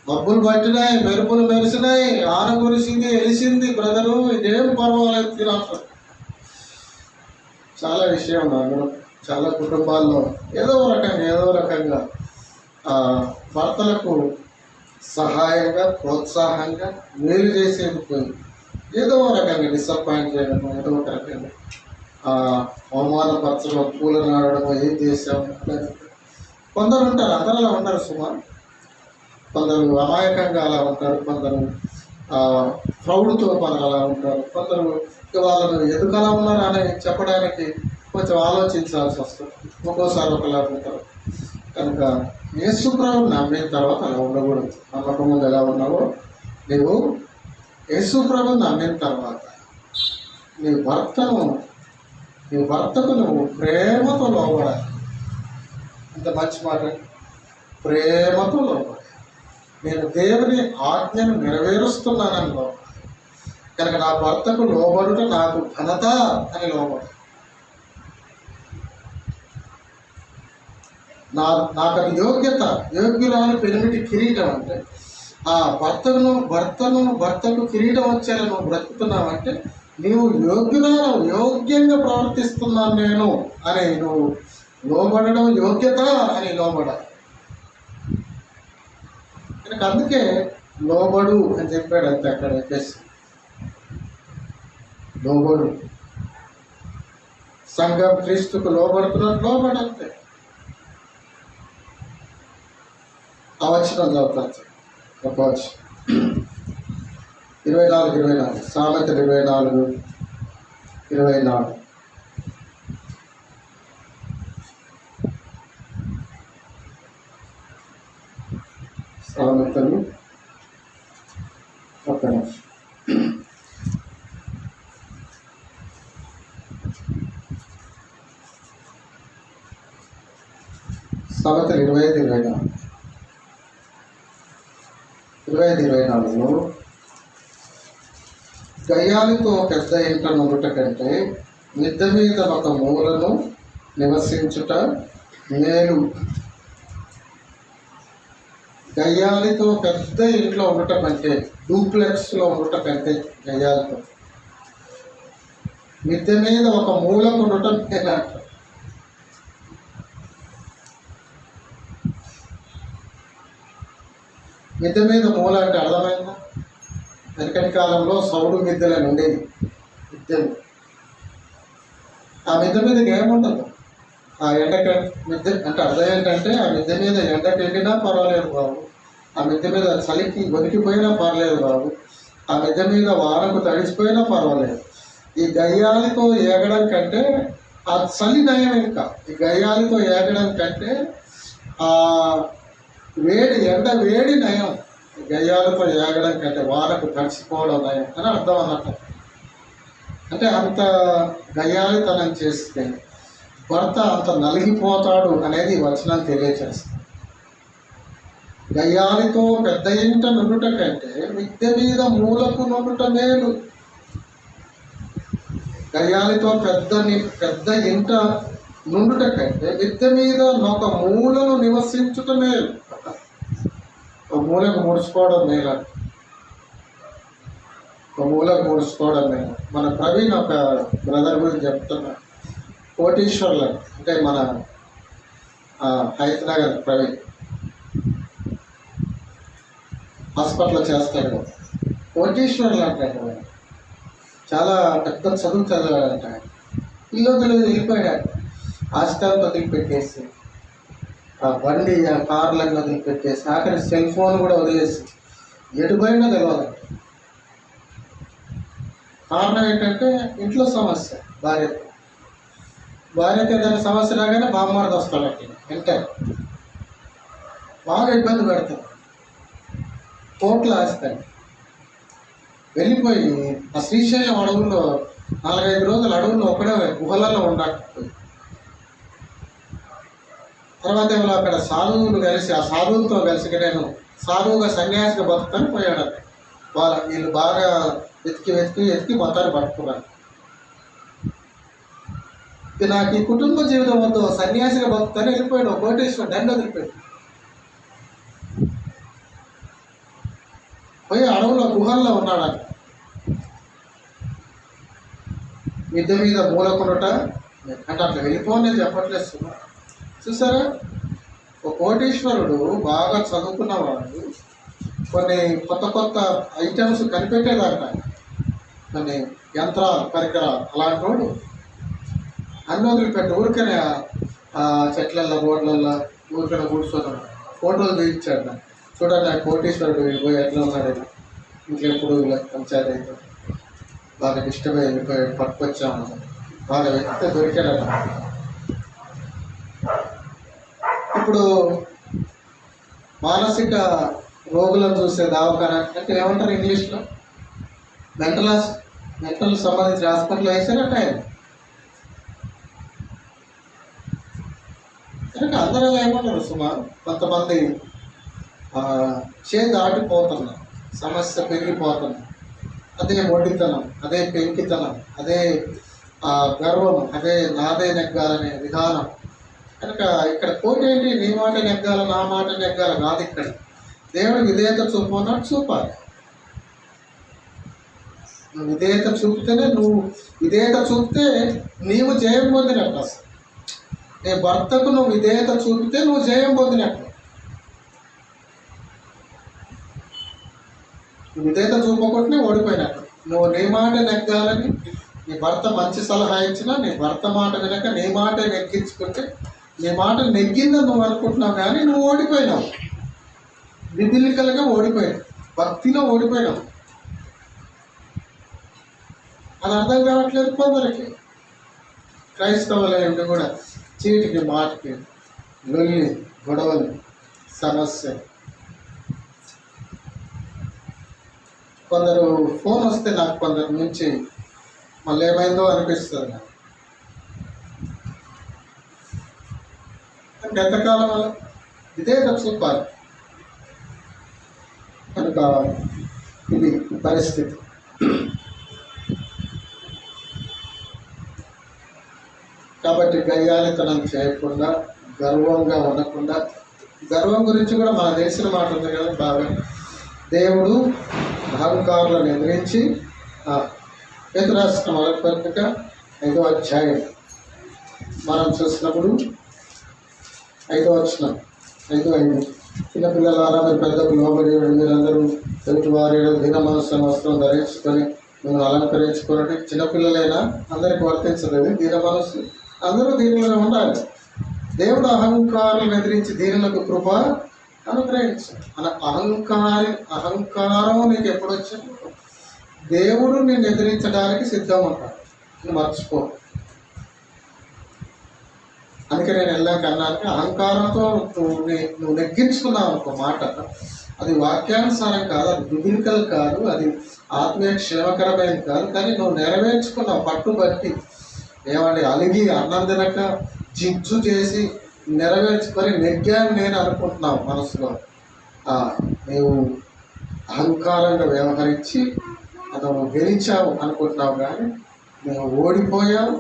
మబ్బులు పట్టినాయి, మెరుపులు మెరిసినాయి, ఆన కురిసింది, వెలిసింది, బ్రదరు ఇదేం పర్వాలేదు తినట్లు. చాలా విషయం అందులో చాలా కుటుంబాల్లో ఏదో రకంగా భర్తలకు సహాయంగా, ప్రోత్సాహంగా, మేలు చేసేది పోయి ఏదో రకంగా డిసప్పాయింట్ చేయడము, ఏదో ఒక రకంగా అవమానపరచడం, పూలు నాడడం, ఏం చేసాము. కొందరు ఉంటారు, అందరూ అలా ఉండరు సుమారు. కొందరు అమాయకంగా అలా ఉంటారు, కొందరు ప్రౌడ్తో కొందరు అలా ఉంటారు, కొందరు వాళ్ళను ఎందుకు అలా ఉన్నారు అని చెప్పడానికి కొంచెం ఆలోచించాల్సి వస్తుంది. ఒక్కోసారి ఒకలా ఉంటారు. కనుక యేసు ప్రభువుని నమ్మిన తర్వాత అలా ఉండకూడదు. నమ్మకం ముందు ఎలా ఉన్నావో నీవు యేసు ప్రభువుని నమ్మిన తర్వాత నీ భర్తకు నువ్వు ప్రేమతో లోబడాలి. అంత మంచి మాట. ప్రేమతో లోబడాలి. నేను దేవుని ఆజ్ఞను నెరవేరుస్తున్నానని లోబడాలి. కనుక నా భర్తకు లోబడుట నాకు ఘనత అని లోబడాలి. నాకు అది యోగ్యురాలు పెనిమిటి కిరీటం అంటే ఆ భర్తకు కిరీటం వచ్చేలా నువ్వు బ్రతుకుతున్నావంటే నీవు యోగ్యంగా ప్రవర్తిస్తున్నాను నేను అని నువ్వు లోబడడం యోగ్యత అని లోబడాలి. కనుక అందుకే లోబడు అని చెప్పాడు. అంతే అక్కడ చెప్పేసి లోబడు. సంఘం క్రీస్తుకు లోబడుతున్నట్టు లోబడంతే. అవచనం చదువుతాను. చెప్పవచ్చు 24 సామెతలు 24 సామెతలు ఒక్క నిమిషం. సామెతలు 25-24 గయ్యాలితో పెద్ద ఇంట నుగుట కంటే మిద్దె మీద ఒక మూలను నివసించుట మేలు. గయ్యాలితో పెద్ద ఇంట్లో ఉండటం కంటే, డూప్లెక్స్లో ఉండటం కంటే గయ్యాలితో మిద్దె మీద ఒక మూలకు ఉండటం మేలంట. మిద్దె మీద మూల అంటే అర్థమైందా? వెనకటి కాలంలో సౌడు మిద్దెలను ఉండేవి. మిద్దెలు ఆ మిద్దె మీదకి ఏముండదు. ఆ మిద్దె అంటే అర్థం ఏంటంటే ఆ మిద్దె మీద ఎండకు ఎండినా పర్వాలేదు బాబు, ఆ మిద్దె మీద చలికి వణికిపోయినా పర్లేదు బాబు, ఆ మిద్దె మీద వానకు తడిసిపోయినా పర్వాలేదు. ఈ గయ్యాలితో ఏగడం కంటే ఆ చలి నయం. ఇంకా ఈ గయ్యాలితో ఏగడం కంటే ఆ ఎండ వేడి నయం. గయ్యాలతో ఏగడం కంటే వానకు తడిసిపోవడం నయం అని అర్థం అన్నట్టు. అంటే అంత గయ్యాలితనం చేస్తే భర్త అంత నలిగిపోతాడు అనేది వచనం తెలియచేస్తుంది. గయ్యాలితో పెద్ద ఇంట నుండుట కంటే మిద్దె మీద మూలకు నుండుట మేలు. గయ్యాలితో పెద్ద ఇంట నుండుట కంటే మిద్దె మీద ఒక మూలను నివసించుట మేలు. ఒక మూలకు ముడుచుకోవడం మేలు. మన ప్రవీణ్ ఒక బ్రదర్ గురించి చెప్తున్నా. కోటీశ్వర్లు అంటే మన హైదరాబాద్ ప్రవీణ్ హాస్పిటల్లో చేస్తాడు. కోటీశ్వర్లు అంటాడు. చాలా పెద్ద చదువు చదివాడంట. ఇల్లు వెళ్ళిపోయాడు. ఆస్తితో వదిలిపెట్టేసి, ఆ బండి ఆ కార్లను వదిలిపెట్టేసి, ఆఖరి సెల్ ఫోన్ కూడా వదిలేసి ఎటుపోయినా తెలియదు. కారణం ఏంటంటే ఇంట్లో సమస్య. భార్యకి ఏదైనా సమస్య రాగానే బామ్మర్ది వస్తాడు. అంటే బాగా ఇబ్బంది పెడతాడు. కోట్లు ఆస్తాడు. వెళ్ళిపోయి ఆ శ్రీశైలం అడవుల్లో 4-5 రోజులు అడవుల్లో ఒకడే గుహలలో ఉండాలి. తర్వాత ఏమో అక్కడ సాధువులు కలిసి, ఆ సాధువులతో కలిసి నేను సాధువుగా సన్యాసిగా బతుకుతాను పోయాడు. వీళ్ళు బాగా వెతికి మొత్తాన్ని పట్టుకున్నారు. నాకు ఈ కుటుంబ జీవితం వద్దు, సన్యాసిగా బతుకుతాను వెళ్ళిపోయాడు. కోటేశ్వర దండ వదిలిపోయాడు. పోయి అడవులో గుహల్లో ఉన్నాడు. మిద్దె మీద మూలకుండట అంటే అట్లా వెళ్ళిపోని చెప్పట్లేదు. చూసారా, ఒక కోటీశ్వరుడు బాగా చదువుకున్నవాడు కొన్ని కొత్త ఐటమ్స్ కనిపెట్టేదాకా, కొన్ని యంత్రాలు పరికరాలు అలాంటి వాడు అన్ని వదిలిపెట్టి ఊరికనే ఆ చెట్లల్లో రోడ్లల్లో ఊరికనే కూర్చొని ఫోటోలు తీయించాడు. చూడండి ఆ కోటీశ్వరుడు వెళ్ళిపోయి ఎట్లా ఉన్నాడు, ఇంకెప్పుడు పంచాయతీ బాగా ఇష్టమే వెళ్ళిపోయాడు, పట్టుకొచ్చాము. వాళ్ళ వ్యక్తి దొరికాడట. ఇప్పుడు మానసిక రోగులను చూసే దవాఖాన అంటే ఏమంటారు ఇంగ్లీష్లో, మెంటల్ సంబంధించిన హాస్పిటల్ వేసారట ఆయన. కనుక అందరూ ఏమన్నారు, సుమారు కొంతమంది దాటిపోతున్నారు, సమస్య పెరిగిపోతున్నారు. అదే మొండితనం, అదే పెంకితనం, అదే గర్వం, అదే నాదే నెగ్గాలనే విధానం. కనుక ఇక్కడ కోటి ఏంటి, నీ మాట నెగ్గాల నా మాట నెగ్గాల కాదు. ఇక్కడ దేవుడు విధేయత చూపమన్నాడు, చూపాలి. నువ్వు విధేయత చూపితేనే, నువ్వు విధేయత చూపితే నీవు జయం పొందినట్టు. అసలు నీ భర్తకు నువ్వు విధేయత చూపితే నువ్వు జయం పొందినట్టు. విధేయత చూపకుండానే ఓడిపోయినట్టు. నువ్వు నీ మాట నెగ్గాలని నీ భర్త మంచి సలహా ఇచ్చినా నీ భర్త మాట వినక నీ మాట నెగ్గించుకుంటే నీ మాట నెగ్గిందని నువ్వు అనుకుంటున్నావు, కానీ నువ్వు ఓడిపోయినావు. బిబిలికల్గా ఓడిపోయావు, భక్తిలో ఓడిపోయినావు. అది అర్థం కావట్లేదు కొందరికి. క్రైస్తవులు కూడా చీటికి మాటికి లొల్లి, గొడవలు, సమస్య. కొందరు ఫోన్ వస్తే నాకు కొందరి నుంచి మళ్ళీ ఏమైందో అనిపిస్తుంది నాకు. ఎంతకాలం వల్ల ఇదే చూపాలి. కనుక ఇది పరిస్థితి. కాబట్టి గయ్యాలితనం చేయకుండా, గర్వంగా ఉండకుండా. గర్వం గురించి కూడా మన దేశం మాట ఉంది కదా బాగా. దేవుడు అహంకారులను ఎదిరించి, పేతురు రాసిన మొదటి పత్రిక 5వ అధ్యాయం మనం చూసినప్పుడు 5వ వచనం, 5:5 చిన్నపిల్లలారా మీరు పెద్దకు లోబడి మీరందరూ ఎదుటి వారి దీన మనస్సును వస్త్రం ధరించుకొని మిమ్మల్ని అలంకరించుకున్నట్టు. చిన్నపిల్లలైనా అందరికి వర్తించలేదు. దీన మనస్సు అందరూ దీనిలోనే ఉండాలి. దేవుడు అహంకారులను ఎదిరించి దీనులకు కృప అనుగ్రహించు. అహంకారం నీకు ఎప్పుడు వచ్చింది? దేవుడు నిన్ను ఎదిరించడానికి సిద్ధం ఉంటాడు, నువ్వు మర్చిపో. అందుకే నేను వెళ్ళాక అన్నాను, అహంకారంతో నువ్వు నెగ్గించుకున్నావు అనుకో మాట, అది వాక్యానుసారం కాదు, అది బిబిలికల్ కాదు, అది ఆత్మీయ క్షేమకరమైనది కాదు. కానీ నువ్వు నెరవేర్చుకున్నావు పట్టుబట్టి. ఏమండి, అలిగి అన్నం తినక జిజ్జు చేసి నెరవేర్చుకొని నెగ్గాను నేను అనుకుంటున్నావు మనసులో. నీవు అహంకారంగా వ్యవహరించి నువ్వు గెలిచావు అనుకుంటున్నావు, కానీ నువ్వు ఓడిపోయావు.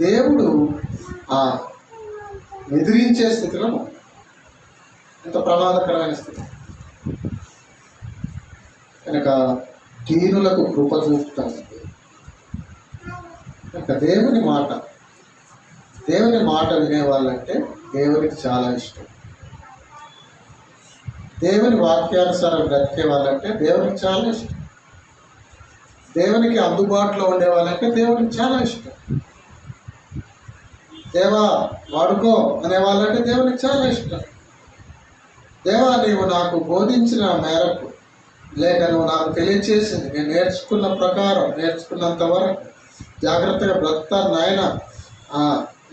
దేవుడు ఎదిరించే స్థితిలో ఎంత ప్రమాదకరమైన స్థితి. కనుక దీనులకు కృప చూపుతాను. కనుక దేవుని మాట వినేవాళ్ళంటే దేవునికి చాలా ఇష్టం. దేవుని వాక్యానుసారం బ్రతికే వాళ్ళంటే దేవునికి చాలా ఇష్టం. దేవునికి అందుబాటులో ఉండే వాళ్ళంటే దేవునికి చాలా ఇష్టం. దేవా వాడుకో అనేవాళ్ళంటే దేవునికి చాలా ఇష్టం. దేవా నీవు నాకు బోధించిన మేరకు, లేక నువ్వు నాకు తెలియచేసింది, నేను నేర్చుకున్న ప్రకారం, నేర్చుకున్నంత వరకు జాగ్రత్తగా బ్రతాను నాయన,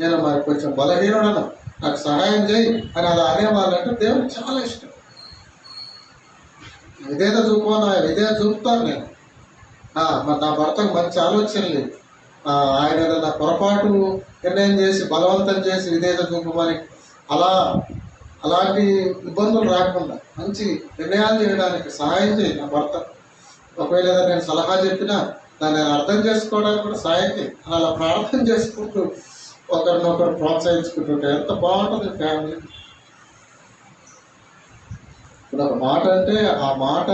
నేను మరి కొంచెం బలహీనుడను, నాకు సహాయం చేయి అని అలా అనేవాళ్ళంటే దేవునికి చాలా ఇష్టం. విధేయత విధేయత చూపుతాను నేను. మరి నా భర్తకు మంచి ఆలోచన లేదు, ఆయన ఏదైనా పొరపాటు నిర్ణయం చేసి బలవంతం చేసి విధేయత చూపమని అలాంటి ఇబ్బందులు రాకుండా మంచి నిర్ణయాలు చేయడానికి సహాయం చేయి నా భర్త. ఒకవేళ ఏదైనా నేను సలహా చెప్పినా దాన్ని నేను అర్థం చేసుకోవడానికి కూడా సహాయం చేయి. అలా ప్రార్థన చేసుకుంటూ ఒకరినొకరు ప్రోత్సహించుకుంటుంటే ఎంత బాగుంటుంది ఫ్యామిలీ. ఇప్పుడు ఒక మాట అంటే ఆ మాట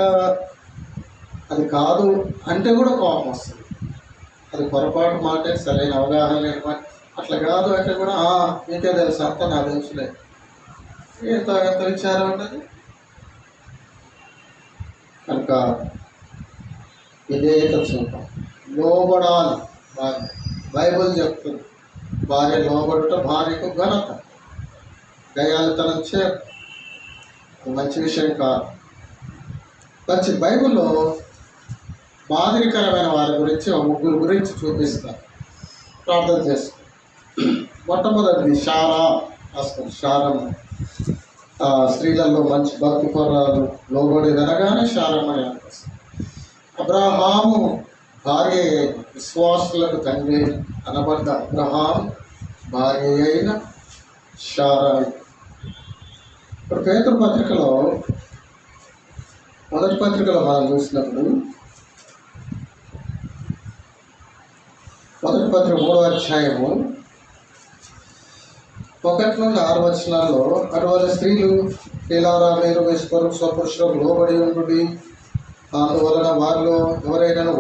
అది కాదు అంటే కూడా కోపం వస్తుంది. అది పొరపాటు మాటే, సరైన అవగాహన లేని మాట. అట్లా కాదు అంటే కూడా మీకే తెలుసు, అంతా నాకు తెలుసులే. ఎంత విచారం ఉంటుంది. కనుక విధేయత చూపం, లోబడాలి. బైబుల్ చెప్తుంది, భార్య లోబడుట భార్యకు ఘనత. గయాలితనం మంచి విషయం కాదు. మంచి బైబిల్లో మాదిరికరమైన వారి గురించి 3 గురించి చూపిస్తారు. ప్రార్థన చేసుకో. మొట్టమొదటిది శారా రాసుకోండి. శారమ్మ స్త్రీలలో మంచి భక్తి పరాలు లోబడి అనగానే శారమ్మ వస్తుంది. అబ్రహాము భార్య విశ్వాసులకు తండ్రి అనబడ్డ అబ్రహాం భార్య అయిన శారా. ఇప్పుడు పేతురు పత్రికలో మొదటి పత్రికలో మనం చూసినప్పుడు మొదటి పత్రిక 3వ అధ్యాయము 1 నుండి 6 వచనాల్లో అటువంటి స్త్రీలు ఏలారా మీరు మీ స్వపురుషులకు లోబడి ఉండుడి, అందువలన వారిలో ఎవరైనా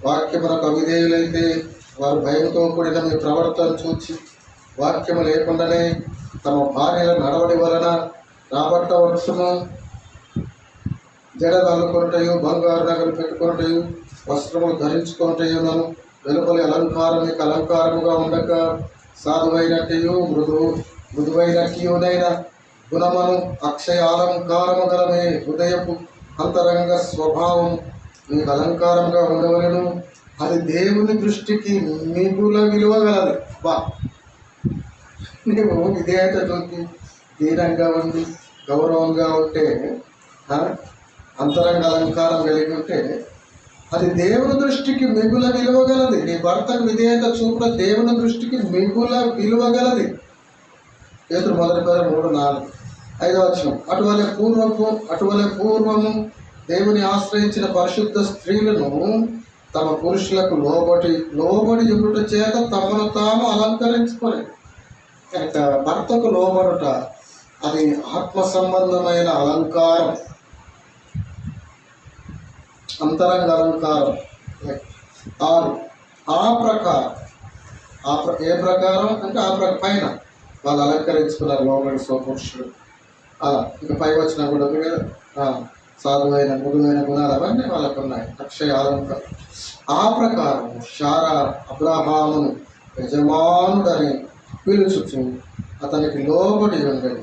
వాక్యమునకు అవిధేయులైతే వారు భయంతో కూడిన మీ ప్రవర్తన చూచి వాక్యము లేకుండానే తమ భార్యల నడవడి వలన రాబట్టవచ్చును. జడలు అల్లుకొనుటయు, బంగారు నగలు పెట్టుకొనుటయు, వస్త్రములు ధరించుకొనుటయును, వెలుపలి అలంకారం మీకు అలంకారముగా ఉండక సాధువైనట్టు మృదువైనట్యునైన గుణమును అక్షయ అలంకారము గల మీ హృదయపు అంతరంగ స్వభావం మీకు అలంకారంగా ఉండవలను. అది దేవుని దృష్టికి మిగుల విలువ గలది. నీవు విధేయత చూపి దీనంగా ఉండి గౌరవంగా ఉంటే, అంతరంగ అలంకారం కలిగి ఉంటే అది దేవుని దృష్టికి మిగుల విలువగలది. నీ భర్తకు విధేయత చూపుల దేవుని దృష్టికి మిగుల విలువగలది. పేతురు 1:3-4 5వ వచనం. అటువలే పూర్వము దేవుని ఆశ్రయించిన పరిశుద్ధ స్త్రీలను తమ పురుషులకు లోబడి ఉండుట చేత తమను తాము అలంకరించుకొని. కనుక భర్తకు లోబడుట అది ఆత్మ సంబంధమైన అలంకారం, అంతరంగ అలంకారం. 6 ఏ ప్రకారం అంటే పైన వాళ్ళు అలంకరించుకున్నారు లోబడి స్వపురుషుడు. అలా ఇంకా పై వచ్చినా కూడా సాధువైన మృదువైన గుణాలు అవన్నీ వాళ్ళకు ఉన్నాయి. అక్షయ అలంకారం. ఆ ప్రకారం శారా అబ్రహామును యజమానుడని పిలుచుచు అతనికి లోబడి ఉండని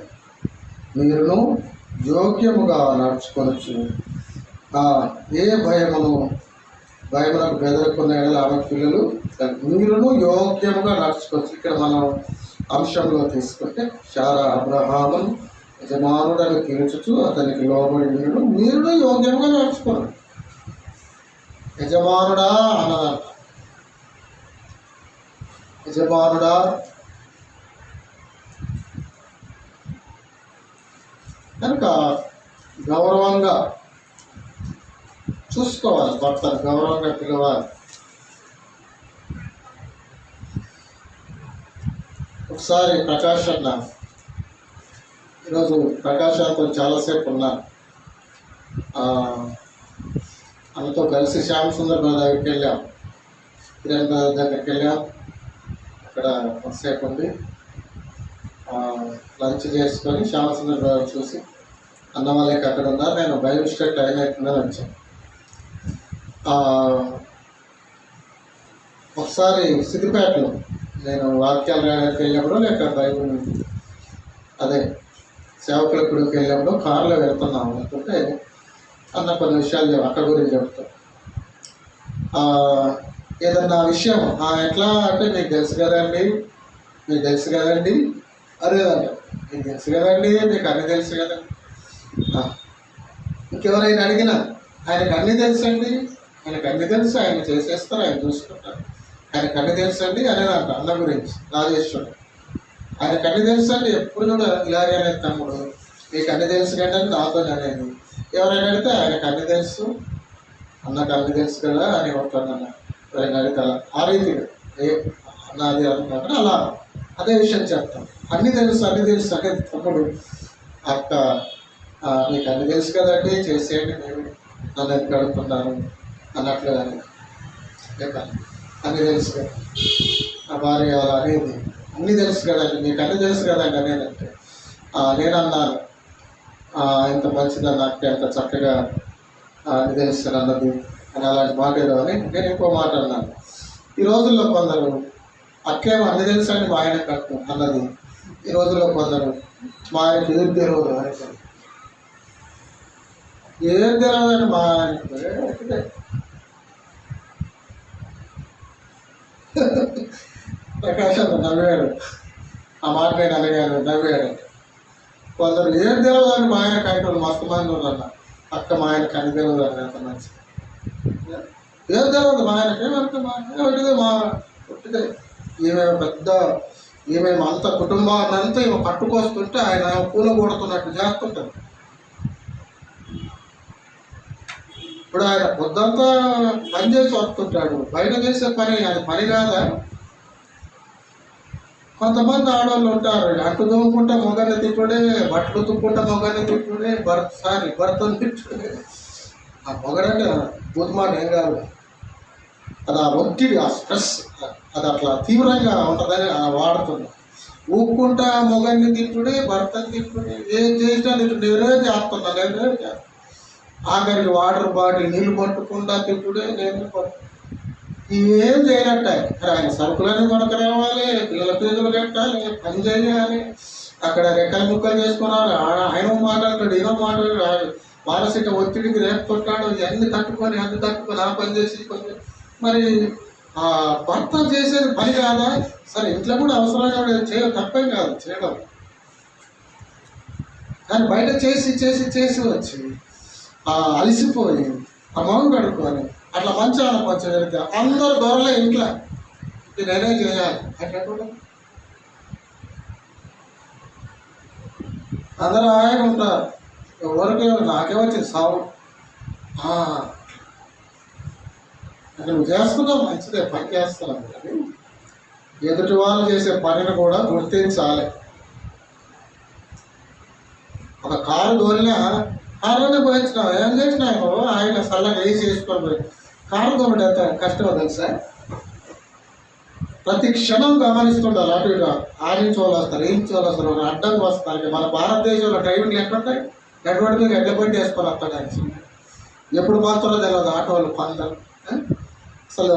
మీరును యోగ్యముగా నడుచుకొనొచ్చు. ఏ భయములకు బెదరకున్న ఆమె పిల్లలు మీరును యోగ్యముగా నడుచుకోవచ్చు. ఇక్కడ మనం అంశంలో తీసుకుంటే శారా అబ్రహామును యజమానుడని పిలుచుచు అతనికి లోబడి ఉండడం, మీరును యోగ్యముగా నడుచుకోండి. యజమానుడా అన్నదంట. యజమానుడా కనుక గౌరవంగా చూసుకోవాలి, భర్తను గౌరవంగా పిలవాలి. ఒకసారి ప్రకాష్ అన్న, ఈరోజు ప్రకాష్ అన్నతో చాలాసేపు ఉన్నాను. ఆమెతో కలిసి శ్యామ్ సుందర్ దగ్గరికి వెళ్ళాం, కిరణ్ దగ్గరికి వెళ్ళాం. అక్కడ కొంతసేపు ఉండి లంచ్ చేసుకొని శ్యామ్ సుందర్ చూసి అన్న వాళ్ళకి అక్కడ ఉన్నారు, నేను బైబిల్ స్టడీ టైం అవుతుందని వచ్చాను. ఒకసారి సిద్దిపేటలో నేను వాక్యాలు రాయడానికి వెళ్ళినప్పుడు, లేక బైబిల్ అదే సేవకుల గుడికి వెళ్ళినప్పుడు కారులో వెళ్తున్నాము. అనుకుంటే అన్న కొన్ని విషయాలు అక్కడ గురించి చెప్తాను. ఏదన్నా విషయం ఎట్లా అంటే మీకు తెలుసు కదండి అదేదంట, మీకు తెలుసు కదండి, మీకు అన్నీ తెలుసు కదండి. ఇంకెవరైనా అడిగినా ఆయనకు అన్నీ తెలుసండి, ఆయనకు అన్నీ తెలుసు, ఆయన చేసేస్తారు, ఆయన చూసుకుంటారు, ఆయనకు అన్నీ తెలుసండి అనేదంట. అన్న గురించి రాజేశ్వరుడు ఆయనకు అన్నీ తెలుసండి. ఎప్పుడు కూడా ఇలాగే అనేది తమ్ముడు మీకు అన్నీ తెలుసు కంటే నాతో అనేది. ఎవరైనా అడిగితే ఆయనకు అన్నీ తెలుసు, అన్నకు అన్నీ తెలుసు కదా అని ఒకటి అన్న ఎవరైనా అడిగితే అలా ఆ రీతిగా నాది అనుకుంటే అలా అదే విషయం చెప్తాం. అన్నీ తెలుసు అంటే తమ్ముడు అక్క మీకు అన్నీ తెలుసు కదండి, చేసేయండి, నేను నన్ను ఎందుకు అడుగుతున్నాను అన్నట్లు కానీ అన్నీ తెలుసు కదా నా భార్య అలా అనేది. అన్నీ తెలుసు కదండి, మీకు అన్నీ తెలుసు కదండి అనేదంటే నేను అన్నాను, ఎంత మంచిదని నాకు ఎంత చక్కగా అన్నీ తెలుస్తుంది అన్నది అని అలాంటి మాట ఏదో అని నేను ఇంకో మాట అన్నాను. ఈ రోజుల్లో కొందరు అట్లేమో అన్నీ తెలుసు అండి మా ఆయన కట్టు అన్నది. ఈ రోజుల్లో కొందరు మా ఆయనకి ఏం తెలియదు అనేసి, ఏం తెలియదని మా ఆయనకి ప్రకాశం నవ్వాడు. ఆ మాట నేను అడిగాను, నవ్వాడు. కొందరు ఏం తెలియదని మా ఆయన కంటే మస్తు మంది ఉన్నారు. అక్క మా ఆయన కని తెలియదు ఎంత మంచి ఏం తెలియదు మా ఆయనకి ఏమంటే మా ఒకటిదే మా ఒకటిదే. ఈమె పెద్ద ఈమె అంత కుటుంబాన్ని అంతా ఈమె పట్టుకొస్తుంటే ఆయన పూల కొడుతున్నట్టు చేస్తుంటారు. ఇప్పుడు ఆయన పొద్దంతా పని చేసి వస్తుంటాడు. బయట చేసే పని అది పని కాదా? కొంతమంది ఆడవాళ్ళు ఉంటారు, అటు తోముకుంటా మొగని తిట్టుడే, బట్టలు తుక్కుంటా మొగని తిట్టుడే, భర్తను తిట్టుడే. ఆ మొగడంటే బుద్ధమాట ఏం కాదు. అది ఆ ఒత్తిడి, ఆ స్ట్రెస్ అది అట్లా తీవ్రంగా ఉంటుందని వాడుతుంది. ఊపుకుంటా మొగన్ని తిట్టుడే, భర్తను తిట్టుడే, ఏం చేసినా తిట్టుడే, నేనే చేస్తున్నా. ఆఖరికి వాటర్ బాటిల్ నీళ్ళు పట్టుకుంటా తిట్టుడే, నేను ఇవేం చేయనట్ట. ఆయన సరుకులన్నీ కొనక రావాలి, పిల్లల ఫీజులు కట్టాలి, పని చేయాలి, అక్కడ రెక్కలు ముక్కలు చేసుకున్నారు. ఆయన మాట్లాడతాడు, ఈయన మాట్లాడాడు, మానసిక ఒత్తిడికి రేపుకుంటాడు. అన్ని తట్టుకొని ఆ పని చేసి మరి ఆ భర్త చేసేది పని కాదా? సరే ఇంట్లో కూడా అవసరంగా చేయడం తప్పేం కాదు చేయడం, కానీ బయట చేసి వచ్చి అలసిపోయి ఆ మౌన్ కడుక్కొని అట్లా మంచాల కొంచెం వెళ్తే అందరు దొరలే ఇంట్లో ఇది నేనే చేయాలి అట్లా అందరూ హాయిగా ఉంటారు. ఎవరికి నాకేమొచ్చింది సాగు అంటే నువ్వు చేస్తున్నావు మంచిదే, పని చేస్తున్నావు. కానీ ఎదుటి వాళ్ళు చేసే పనిని కూడా గుర్తించాలి. ఒక కారు తోలినా కారులోనే పోయించినావు, ఏం చేసినావు? ఆయన సల్లగా వేసి చేసుకొని పోయి కారు తోలడం ఎంత కష్టమో తెలుసా? ప్రతి క్షణం గమనిస్తుండాలి. అటు ఇటు ఆడించి వాళ్ళు వస్తారు, ఏంచి వాళ్ళు వస్తారు, అడ్డంగా వస్తారు. మన భారతదేశంలో డ్రైవింగ్లు ఎక్కడుంటాయి? ఎటువంటి మీద ఎడ్లబండి వేసుకొని వస్తాడు. ఎప్పుడు మాత్రమో తెలియదు ఆటోలు పందరు. అసలు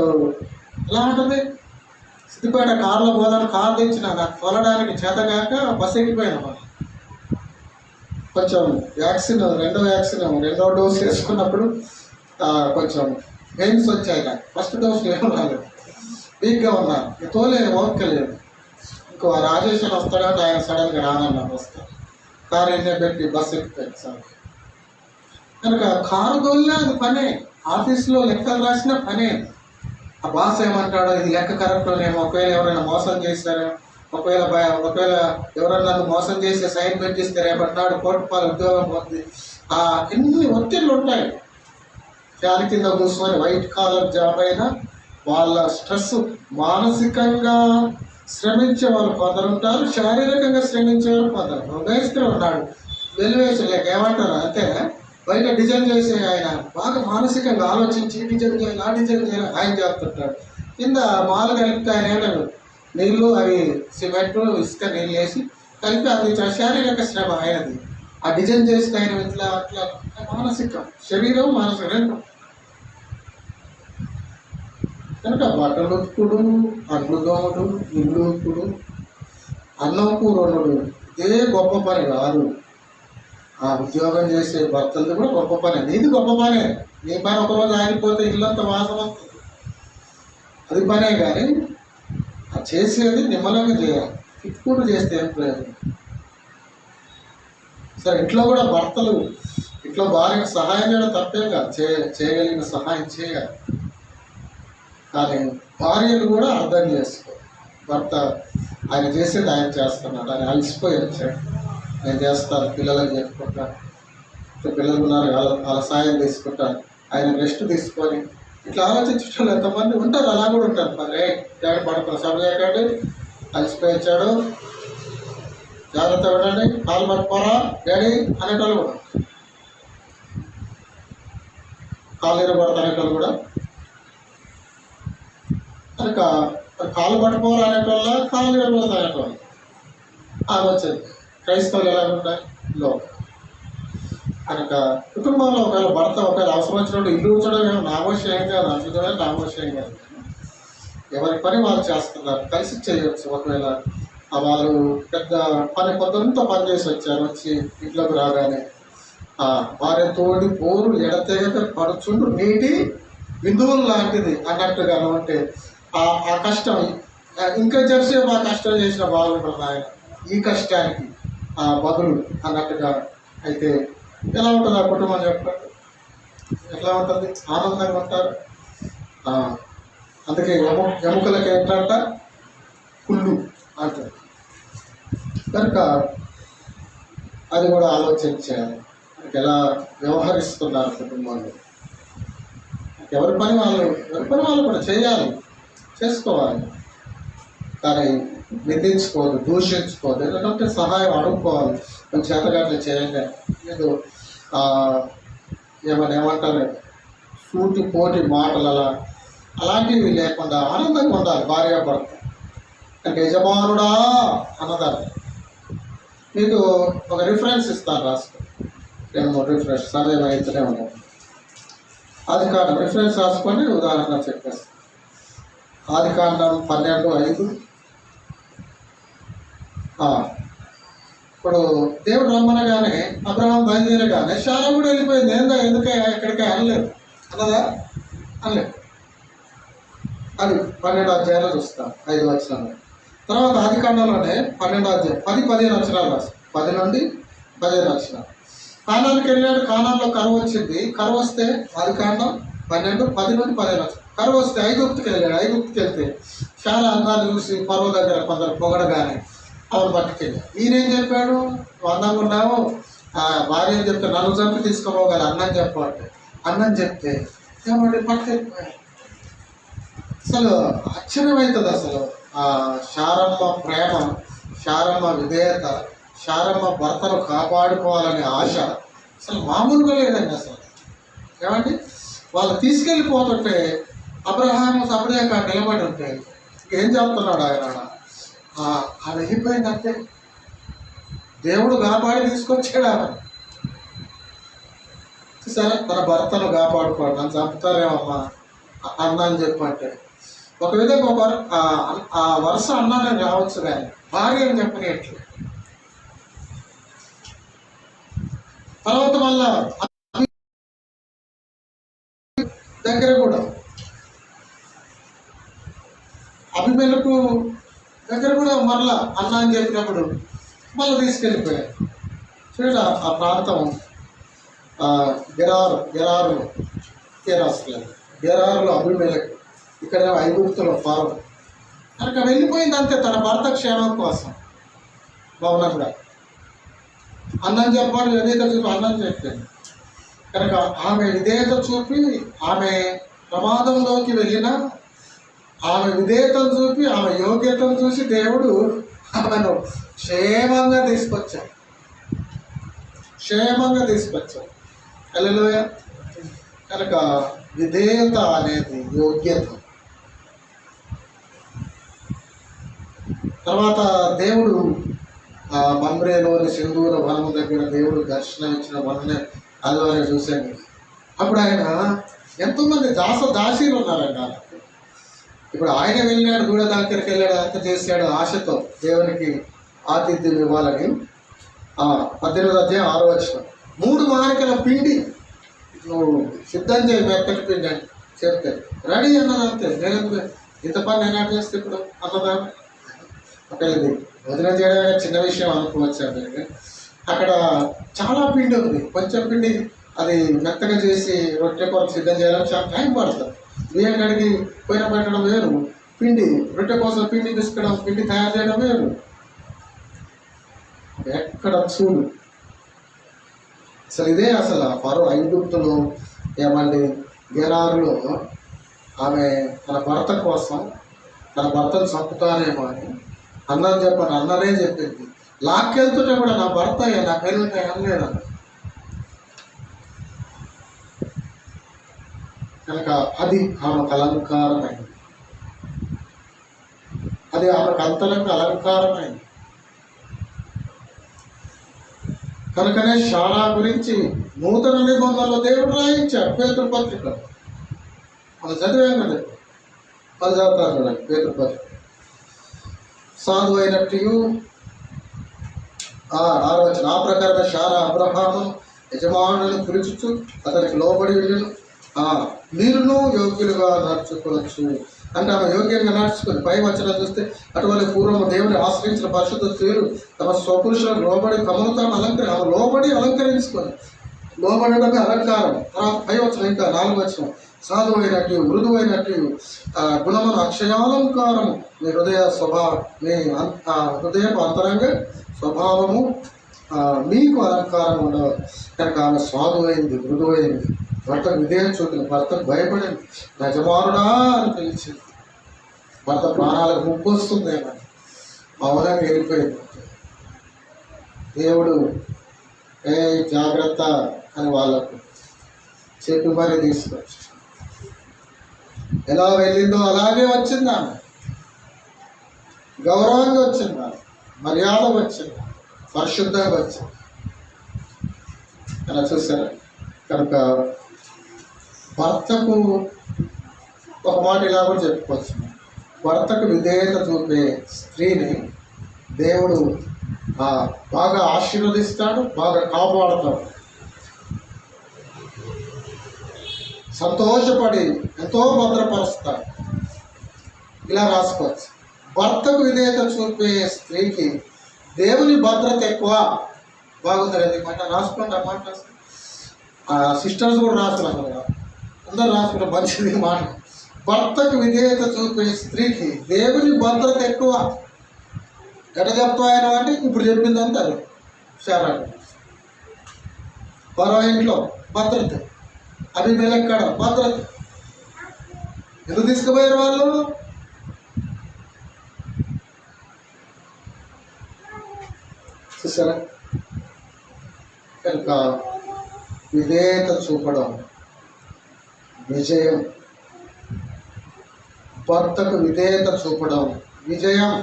ఎలా ఉంటుంది? సిద్దిపేట కారులో పోదాను, కారు తెచ్చిన నాకు తోలడానికి చేతగాక బస్సు ఎక్కిపోయాను. మనం కొంచెం రెండో డోస్ వేసుకున్నప్పుడు కొంచెం పెయిన్స్ వచ్చాయి. నాకు ఫస్ట్ డోస్ ఏం రాలేదు, వీక్గా ఉన్నాను, తోలేను, ఓపికలేదు. ఇంకో రాజేష్ అని వస్తాడంటే ఆయన సడన్గా రానన్నాను, వస్తాను. కారు ఇంజన్ పెట్టి బస్సు ఎక్కిపోయాను సార్. కనుక కారు తోలినా అది పనే, ఆఫీస్లో లెక్కలు రాసిన పనే. ఆ బాస్ ఏమంటాడో ఇది లెక్క కరెక్ట్నేమో, ఒకవేళ ఎవరైనా మోసం చేశారో, ఒకవేళ ఎవరైనా నన్ను మోసం చేసి సైన్ పెట్టిస్తే రేపటినాడు కోటి ఉద్యోగం పోతుంది. ఎన్ని ఒత్తిళ్ళు ఉంటాయి. ఫ్యాన్ కింద కూర్చొని వైట్ కాలర్ జాబ్ అయినా వాళ్ళ స్ట్రెస్, మానసికంగా శ్రమించే వాళ్ళు కొందరు ఉంటారు, శారీరకంగా శ్రమించే వాళ్ళు కొందరు. మేస్త్రి ఉన్నాడు, వెలివేసలేక ఏమంటారు అంతే, బయట డిజైన్ చేసే ఆయన బాగా మానసికంగా ఆలోచించి డిజైన్ చేయాలి ఆయన చేస్తుంటాడు. కింద మాలు కలిపితే ఆయన ఏడాడు నీళ్ళు, అవి సిమెంట్, ఇసుక నీళ్ళు వేసి కలిపి అది శారీరక శ్రమ ఆయనది. ఆ డిజైన్ చేస్తే ఆయన ఇట్లా అట్లా మానసికం, శరీరం మానసిక రెండు. కనుక బట్టలు ఉత్తుడు, అంట్లు దోమడు, ఇల్లు ఉత్తుడు, అన్నం కూరడు ఇదే గొప్ప పని కాదు. ఆ ఉద్యోగం చేసే భర్తలది కూడా గొప్ప పని, నీది గొప్ప పనే. నీ పని ఒకరోజు ఆగిపోతే ఇల్లంతా వాసన వస్తుంది, అది పనే. కానీ ఆ చేసేది నిమ్మలంగా చేయాలి, ఇప్పుడు చేస్తే ఏం ప్రయోజనం? సరే ఇంట్లో కూడా భర్తలు ఇంట్లో భార్యకు సహాయం చేయడం తప్పేం కాదు, చేయగలిగిన సహాయం చేయాలి. కానీ భార్యను కూడా అర్థం చేసుకో, భర్త ఆయన చేసేది ఆయన చేస్తున్నాడు, ఆయన అలసిపోయి వచ్చాడు, నేను చేస్తాను, పిల్లలకు చెప్పుకుంటాను, పిల్లలు ఉన్నారు వాళ్ళ సాయం తీసుకుంటాను, ఆయన రెస్ట్ తీసుకొని ఇట్లా ఆలోచించడం ఎంతమంది ఉంటారు. అలా కూడా ఉంటారు. మరి డాడీ పడుకున్న సమయండి, అలసిపోయి వచ్చాడు, జాగ్రత్త ఉండండి, కాలు పట్టుకోరా డాడీ అనేటోళ్ళు కూడా, కాలు ఇరబడతా అనేటోళ్ళు కూడా. కనుక కాలు పట్టుకోరా అనేటోళ్ళ, కాలు ఇరబడతా అనేటోళ్ళు ఆలోచన. క్రైస్తవులు ఎలా ఉంటాయి లో. కనుక కుటుంబంలో ఒకవేళ అవసరం వచ్చినప్పుడు ఇల్లు ఉంచడం ఏమో నామోషయం కాదు, అద్భుతమైన నామోషయం కాదు. ఎవరి పని వాళ్ళు చేస్తున్నారు, కలిసి చేయవచ్చు. ఒకవేళ వాళ్ళు పెద్ద పని కొంత పని చేసి వచ్చారు, వచ్చి ఇంట్లోకి రాగానే భార్య తోడి పోరు ఎడతెగక పడుచుండు నీటి బిందువులు లాంటిది అన్నట్టుగా ఉంటే ఆ కష్టం ఇంకా జరిసేపు ఆ కష్టం చేసిన బాగుంటుంది ఆయన ఈ కష్టానికి బదులు అన్నట్టుగా. అయితే ఎలా ఉంటుంది ఆ కుటుంబం చెప్పండి? ఎట్లా ఉంటుంది? ఆనందంగా ఉంటారు. అందుకే ఎముకలకి ఏంటంట కుళ్ళు అంటారు. కనుక అది కూడా ఆలోచించాలి. ఎలా వ్యవహరిస్తున్నారు కుటుంబంలో. ఎవరి పని వాళ్ళు కూడా చేయాలి, చేసుకోవాలి. కానీ నిందించుకోదు, దూషించుకోదు. ఎందుకంటే సహాయం అడుక్కోవాలి. మన చేతగాట్లు చేయండి. ఏదో ఏమంటారు సూటి పోటీ మాటలు అలాంటివి లేకుండా ఆనందంగా ఉండాలి భార్యాభర్త. అంటే యజమానుడా అన్నదాన్ని. మీకు ఒక రిఫరెన్స్ ఇస్తాను, రాసుకో. 2-3 రిఫరెన్స్ సరైన ఇతనే ఉన్నాను. ఆదికాండం రిఫరెన్స్ రాసుకొని ఉదాహరణ చెప్పేస్తాను. ఆదికాండం 12:5. ఇప్పుడు దేవుడు రమ్మనగానే అబ్రహాం బయలుదేరగానే శారా కూడా వెళ్ళిపోయింది. ఎందుకే ఎక్కడికే అనలేదు అన్నదా? అనలేదు. అది 12 అధ్యాయాలు చూస్తాం, 5 వచనాలు. తర్వాత ఆదికాండంలోనే 12 అధ్యాయం 10-15 వచనాలు రాస్తాం. 10 నుండి 15 వచనాలు. కానానికి వెళ్ళాడు. కానాన్లో కరువు వచ్చింది. కరువు వస్తే ఆదికాండం 12, 10 నుండి 15 వచనాలు. కరువు వస్తే ఐగుప్తుకి వెళ్ళాడు. ఐగుప్తుకి వెళ్తే చాలా అందాలు చూసి పరువు దగ్గర కొందరు పొగడగానే అవును పట్టుకెళ్ళి ఈయనేం చెప్పాడు? అందంగా ఉన్నావు, భార్య ఏం చెప్తే నన్ను చంపి తీసుకోపోగల అన్నం చెప్పండి. అన్నం చెప్తే ఏమంటే పట్టుకెళ్ళిపోయాడు. అసలు ఆశ్చర్యమవుతుంది. అసలు శారమ్మ ప్రేమ, శారమ్మ విధేయత, శారమ్మ భర్తను కాపాడుకోవాలనే ఆశ అసలు మామూలుగా లేదండి. అసలు ఏమండి, వాళ్ళు తీసుకెళ్ళిపోతుంటే అబ్రహాము సపరేగా నిలబడి ఉంటే ఏం చెప్తున్నాడు ఆయన? అది వెళ్ళిపోయిందంటే దేవుడు కాపాడి తీసుకొచ్చాడు ఆమె. సరే, తన భర్తను కాపాడుకోండి, నన్ను చంపుతారేమమ్మా అన్న అని చెప్పంటే ఒక విధంగా ఆ వరుస అన్నానే రావచ్చు, కానీ భార్య అని చెప్పనేట్లు. తర్వాత మళ్ళా దగ్గర కూడా అభిమేలకు దగ్గర కూడా మరలా అన్న అని చెప్పినప్పుడు మళ్ళీ తీసుకెళ్ళిపోయారు. చూడ ఆ ప్రాంతం గెరారులో అభిమేలకు, ఇక్కడ ఐగుప్తులో ఫారో. కనుక వెళ్ళిపోయింది అంతే, తన భర్త క్షేమం కోసం. భవనంగా అన్నం చెప్పాలి, విధేయత చూపి అన్నం చెప్పింది. కనుక ఆమె విధేయత చూపి ఆమె ప్రమాదంలోకి వెళ్ళిన ఆమె విధేయతను చూపి ఆమె యోగ్యతను చూసి దేవుడు ఆమెను క్షేమంగా తీసుకొచ్చాడు. హల్లెలూయా. కనుక విధేయత అనేది యోగ్యత. తర్వాత దేవుడు మమ్రేలోని సింధూర వనము దగ్గర దేవుడు దర్శనం ఇచ్చిన వననే ఆదివారం చూశాను. అప్పుడు ఆయన ఎంతోమంది దాసీలు ఉన్నారండి. ఇప్పుడు ఆయన వెళ్ళాడు, గూడ దగ్గరికి వెళ్ళాడు, అంత చేశాడు ఆశతో దేవునికి ఆతిథ్యం ఇవ్వాలని. 18వ అధ్యాయం 6వ వచనం. 3 మానికల పిండి నువ్వు సిద్ధం చేయి, మెత్తటి పిండి అని చెప్తే రెడీ అన్నది అంతే. నేను ఇంత పని నేను చేస్తే ఇప్పుడు అన్నదా? ఒక ఇది వదిన చేయడం చిన్న విషయం అనుకోవచ్చు. అక్కడ చాలా పిండి ఉంది. కొంచెం పిండి అది మెత్తగా చేసి రొట్టె కొరకు సిద్ధం చేయాలని చాలా టైం పడుతుంది. బియ్యం కడిగి పొయ్యిన పెట్టడం వేరు, పిండి రొట్టె కోసం పిండి తీసుకోవడం, పిండి తయారు చేయడం వేరు. ఎక్కడ చూడు అసలు ఇదే. అసలు ఫరో ఐగుప్తులో ఏమండి గెరారులో ఆమె తన భర్త కోసం తన భర్తను చంపుతానేమో అని అన్నం చెప్పాను. అన్ననే చెప్పింది. లాక్కెళ్తుంటే కూడా నా భర్త నా పేరు అనలేదన్న. కనుక అది ఆమెకు అలంకారమైంది. అది ఆమెకు అంతరంగా అలంకారమైంది. కనుకనే శారా గురించి నూతన నిబంధనలో దేవుడు రాయించాడు. పేతురు పత్రిక మనం చదివాం కదా, 10 చదువుతారు చూడండి. పేతురు పత్రిక సాధు అయినట్టు 6వ వచనం. ఆ ప్రకారంగా శారా అబ్రహాము యజమానులను పిలుచుచు అతనికి లోబడి వెళ్ళను. మీరును యోగ్యులుగా నడుచుకోవచ్చు. అంటే ఆమె యోగ్యంగా నడుచుకుని పై వచ్చిన చూస్తే అటువంటి పూర్వము దేవుని ఆశ్రయించిన పరిశుద్ధ స్త్రీలు తమ స్వపురుషులను లోబడి తమను తాము ఆమె లోబడి అలంకరించుకొని, లోబడమే అలంకారం. తర్వాత పై వచ్చిన ఇంకా 4 వచ్చిన సాధువైనట్టు మృదువైనట్టు గుణమును అక్షయాలంకారము మీ హృదయ స్వభావం, మీ హృదయపు అంతరంగ స్వభావము మీకు అలంకారం ఉండవు. కనుక ఆమె సాధువైంది, మృదువైంది, భర్తకు విధేయం చూపింది, భర్తకు భయపడింది, యజమానుడా అని పిలిచింది. భర్త ప్రాణాలకు ముప్పు వస్తుంది అని మౌనంగా వెళ్ళిపోయింది. దేవుడు జాగ్రత్త అని వాళ్ళకు చెప్పి మరీ తీసుకొచ్చి ఎలా వెళ్ళిందో అలాగే వచ్చింది. ఆమె గౌరవంగా వచ్చింది, ఆమె మర్యాద వచ్చింది, పరిశుద్ధంగా వచ్చింది. అలా చూసారా? కనుక భర్తకు ఒక మాట ఇలా కూడా చెప్పుకోవచ్చు, భర్తకు విధేయత చూపే స్త్రీని దేవుడు బాగా ఆశీర్వదిస్తాడు, బాగా కాపాడుతాడు. సంతోషపడి ఎంతో భద్రపరుస్తాడు. ఇలా రాసుకోవచ్చు, భర్తకు విధేయత చూపే స్త్రీకి దేవుని భద్రత ఎక్కువ. బాగుంది మాట రాసుకోండి. ఆ మాట సిస్టర్స్ కూడా రాస్తున్నారు కదా, అందరూ రాసుకున్న మంచిది మాట. భర్తకు విధేయత చూపే స్త్రీకి దేవుని భద్రత ఎక్కువ. ఎట చెప్తాయన అంటే ఇప్పుడు చెప్పిందంతా అది చాలా పరో ఇంట్లో భద్రత, అభిమేలెక్కడ భద్రత. ఎందుకు తీసుకుపోయారు వాళ్ళు? చూసారా? కనుక విధేయత చూపడం విజయం, భర్తకు విధేయత చూపడం విజయం.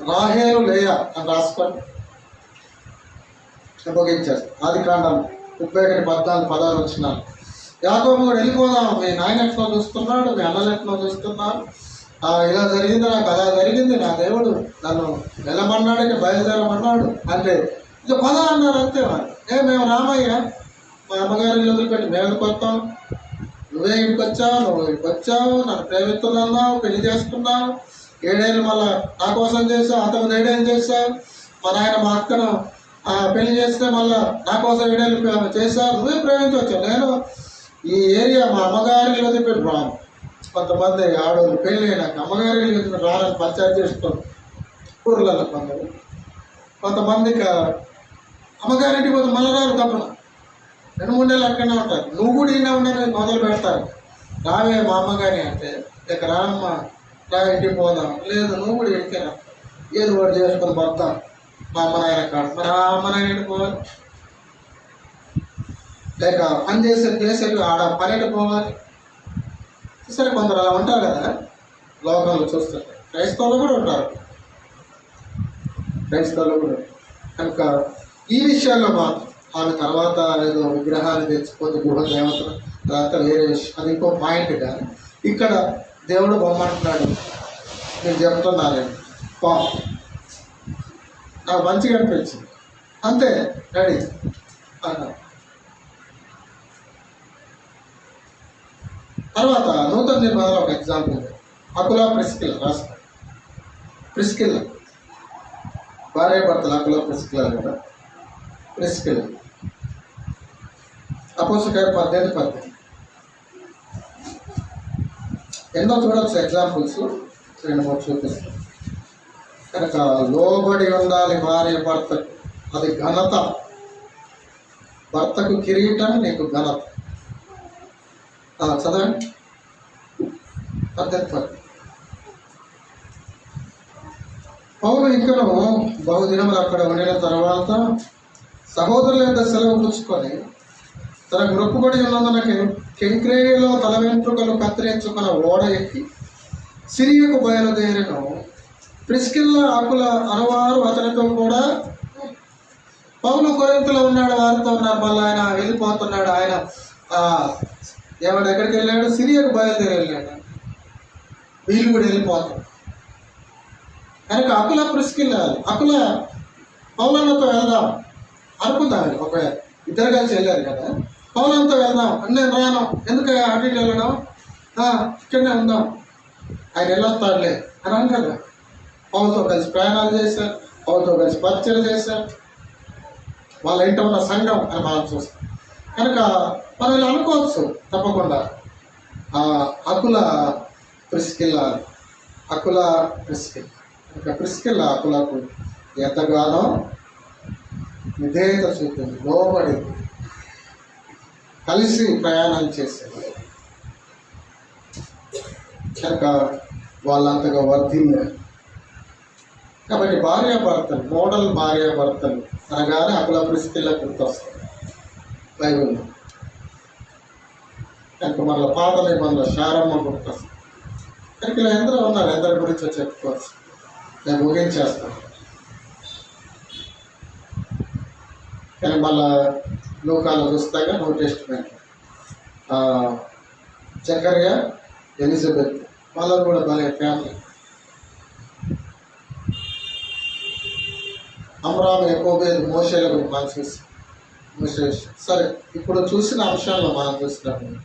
రాహేలు లేయ అని రాసుకోండి, ఉపయోగించారు. ఆదికాండం 31:14 వచ్చినారు. యాకోబు కూడా వెళ్ళిపోదాం, మీ నాయన ఎట్లా చూస్తున్నాడు, మీ అన్నలు ఎట్లా చూస్తున్నారు, ఇలా జరిగింది, నాకు అలా జరిగింది, నా దేవుడు నన్ను వెళ్ళమన్నాడు, బయలుదేరమన్నాడు అంటే ఇక పద అన్నారు అంతే. మేము రామయ్య, మా అమ్మగారిని వదిలిపెట్టి మేము కొత్తాం, నువ్వే ఇంటికి వచ్చావు, నువ్వు ఇంటికి వచ్చావు, నన్ను ప్రేమిస్తున్నావు, పెళ్లి చేసుకున్నావు, 7 ఏళ్ళు మళ్ళీ నా కోసం చేసావు, అతను 7 ఏళ్ళు చేశావు, మా నాయన మా అక్కను పెళ్లి చేస్తే మళ్ళీ నా కోసం 7 ఏళ్ళు చేశావు, నువ్వే ప్రేమించవచ్చు. నేను ఈ ఏరియా మా అమ్మగారిని వదిలిపెట్టి రాను. కొంతమంది ఆడవాళ్ళు పెళ్ళి అయినాక అమ్మగారిని వదిలిపెట్టి రానని పంచాయతీ చేస్తాం ఊర్లలో. కొంతమందికి అమ్మగారింటికి పోతే మళ్ళీ రారు, తప్పన 2-3 ఏళ్ళు అక్కడనే ఉంటారు. నువ్వు కూడా ఈయన ఉండని మొదలు పెడతారు. రావే మా అమ్మగారి అంటే, ఇక రామ్మ రా ఇంటికి పోదాం, లేదు నువ్వు కూడా ఇంటికి రా, ఏదో ఒకటి చేసుకొని పోతాం మా అమ్మ నాయన కాదు. మరి ఆ అమ్మ నాయన ఇంటికి పోవాలి, లేక పని చేసేది ఆడ పని పోవాలి. సరే కొందరు అలా ఉంటారు కదా లోకంలో చూస్తారు. క్రైస్తవులు కూడా ఉంటారు, క్రైస్తవులు కూడా. కనుక ఈ విషయాల్లో మాత్రం ఆమె తర్వాత ఏదో విగ్రహాన్ని తెచ్చిపోతే గృహ దేవతలు, తర్వాత వేరే విషయం, అది ఇంకో పాయింట్. కానీ ఇక్కడ దేవుడు బొమ్మంటున్నాడు, నేను చెప్తున్నానండి నాకు మంచిగా అనిపించింది, అంతే రెడీ అన్నారు. తర్వాత నూతన నిర్మాణంలో ఒక ఎగ్జాంపుల్, అకులా ప్రిస్కిల్లా రాస్తారు. ప్రిస్కిల్లా భార్య భర్తలు అకులా ప్రిస్కిల్లా కదా, ప్రిస్కిల్లా అపోస్తలుల కార్యం 18:18 ఎన్నో చూడవచ్చు ఎగ్జాంపుల్స్, 2-3 చూపిస్తాను. కనుక లోబడి ఉండాలి భార్య భర్తకు, అది ఘనత. భర్తకు కిరీటం, నీకు ఘనత. చదవండి 18:10. పౌలు ఇంకను బహుదినములు అక్కడ ఉండిన తర్వాత సహోదరుల యొక్క సెలవు పుచ్చుకొని తనకు మొక్కుబడి ఉన్నందున కెంక్రేయలో తల వెంట్రుకలు కత్తిరించుకున్న ఓడ ఎక్కి సిరియకు బయలుదేరను. ప్రిస్కిల్లా అకుల అనవారు అతనితో కూడా. పౌలు కొరింథీలో ఉన్నాడు, వారితో ఉన్నారు. మళ్ళీ ఆయన వెళ్ళిపోతున్నాడు. ఆయన ఏమైనా ఎక్కడికి వెళ్ళాడు? సిరియాకు బయలుదేరి వెళ్ళాడు. వీళ్ళు కూడా వెళ్ళిపోతారు. కనుక అకుల ప్రిస్కిల్లా, అకుల పౌలన్నతో వెళ్దాం అనుకుందాం. ఒక ఇద్దరు కలిసి వెళ్ళారు కదా, పౌలంతో వెళ్దాం, నేను రాను, ఎందుకు అటు ఇటు వెళ్ళడం, ఇక్కడనే ఉందాం, ఆయన వెళ్ళొస్తాడులే అని అంటారు. పౌలతో కలిసి ప్రయాణాలు చేశారు, పౌలతో కలిసి పరిచయం చేశారు, వాళ్ళ ఇంట ఉన్న సంఘం అని మనం చూస్తాం. కనుక మనం ఇలా అనుకోవచ్చు తప్పకుండా. అకుల ప్రిస్కిల్ల ఇంకా ప్రిస్కిల్ల అకులకు ఎంతగానో విధేయత చూపింది, లోబడి కలిసి ప్రయాణం చేసేది. కనుక వాళ్ళంతగా వర్ధిల్లారు. కాబట్టి భార్యాభర్తలు, మోడల్ భార్యాభర్తలు అనగానే అకుల ప్రిస్కిల్ల గుర్తొస్తారు బైబిల్లో. కనుక మళ్ళీ పాత నిబంధనలు శారమ్మ గుర్తొస్తుంది. కనుక ఇలా ఎందరో ఉన్నారు, ఎందరి గురించో చెప్పుకోవచ్చు. నేను ముగించేస్తాను. కానీ మళ్ళా లోకాలు చూస్తాగా న్యూ టెస్టిమెంట్ జకర్యా, ఎలిజబెత్ వాళ్ళని కూడా భలే ఫ్యామిలీ. అమ్రామ్, యాకోబేలు, మోషేల గురించి మనం చూసి సరే ఇప్పుడు చూసిన అంశాల్లో మనం చూసినప్పుడు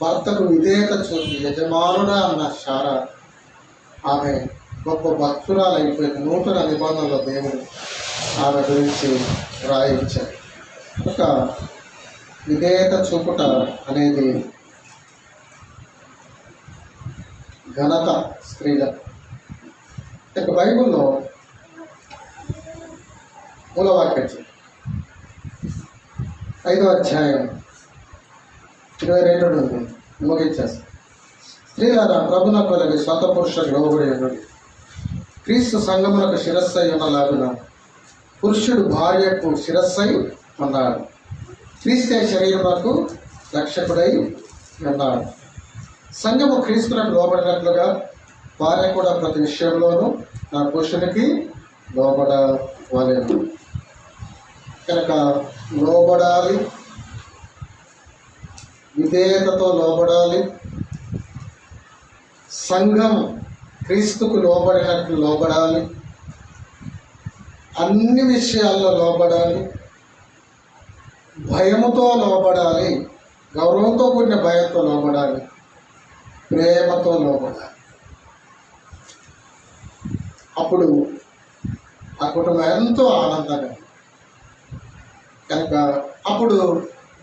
భర్తకు విధేయత చూపి యజమానుడా అన్న శారా ఆమె గొప్ప భక్తురాలు అయిపోయింది. నూతన నిబంధనలో దేవుడు ఆమె గురించి రాయించారు. ఒక విధేయత చూపుట అనేది ఘనత స్త్రీల. ఇక బైబిల్లో మూలవాక్యం 5వ అధ్యాయం 22 నుండి ముగించేస్తాం. స్త్రీలారా ప్రభునకు వలె స్వత పురుషులకు లోబడి ఉన్నది. క్రీస్తు సంఘమునకు శిరస్సై ఉన్నలాగున పురుషుడు భార్యకు శిరస్సై ఉన్నాడు. క్రీస్తే శరీరమునకు రక్షకుడై ఉన్నాడు. సంఘము క్రీస్తునకు లోబడినట్లుగా భార్య కూడా ప్రతి విషయంలోనూ నా పురుషునికి లోబడవలెను. కనుక లోబడాలి, విధేయతతో లోబడాలి. సంఘం క్రీస్తుకు లోబడినట్లు లోబడాలి. అన్ని విషయాల్లో లోబడాలి. భయముతో లోబడాలి, గౌరవంతో కూడిన భయంతో లోబడాలి, ప్రేమతో లోబడాలి. అప్పుడు ఆ కుటుంబం ఎంతో ఆనందంగా. కనుక అప్పుడు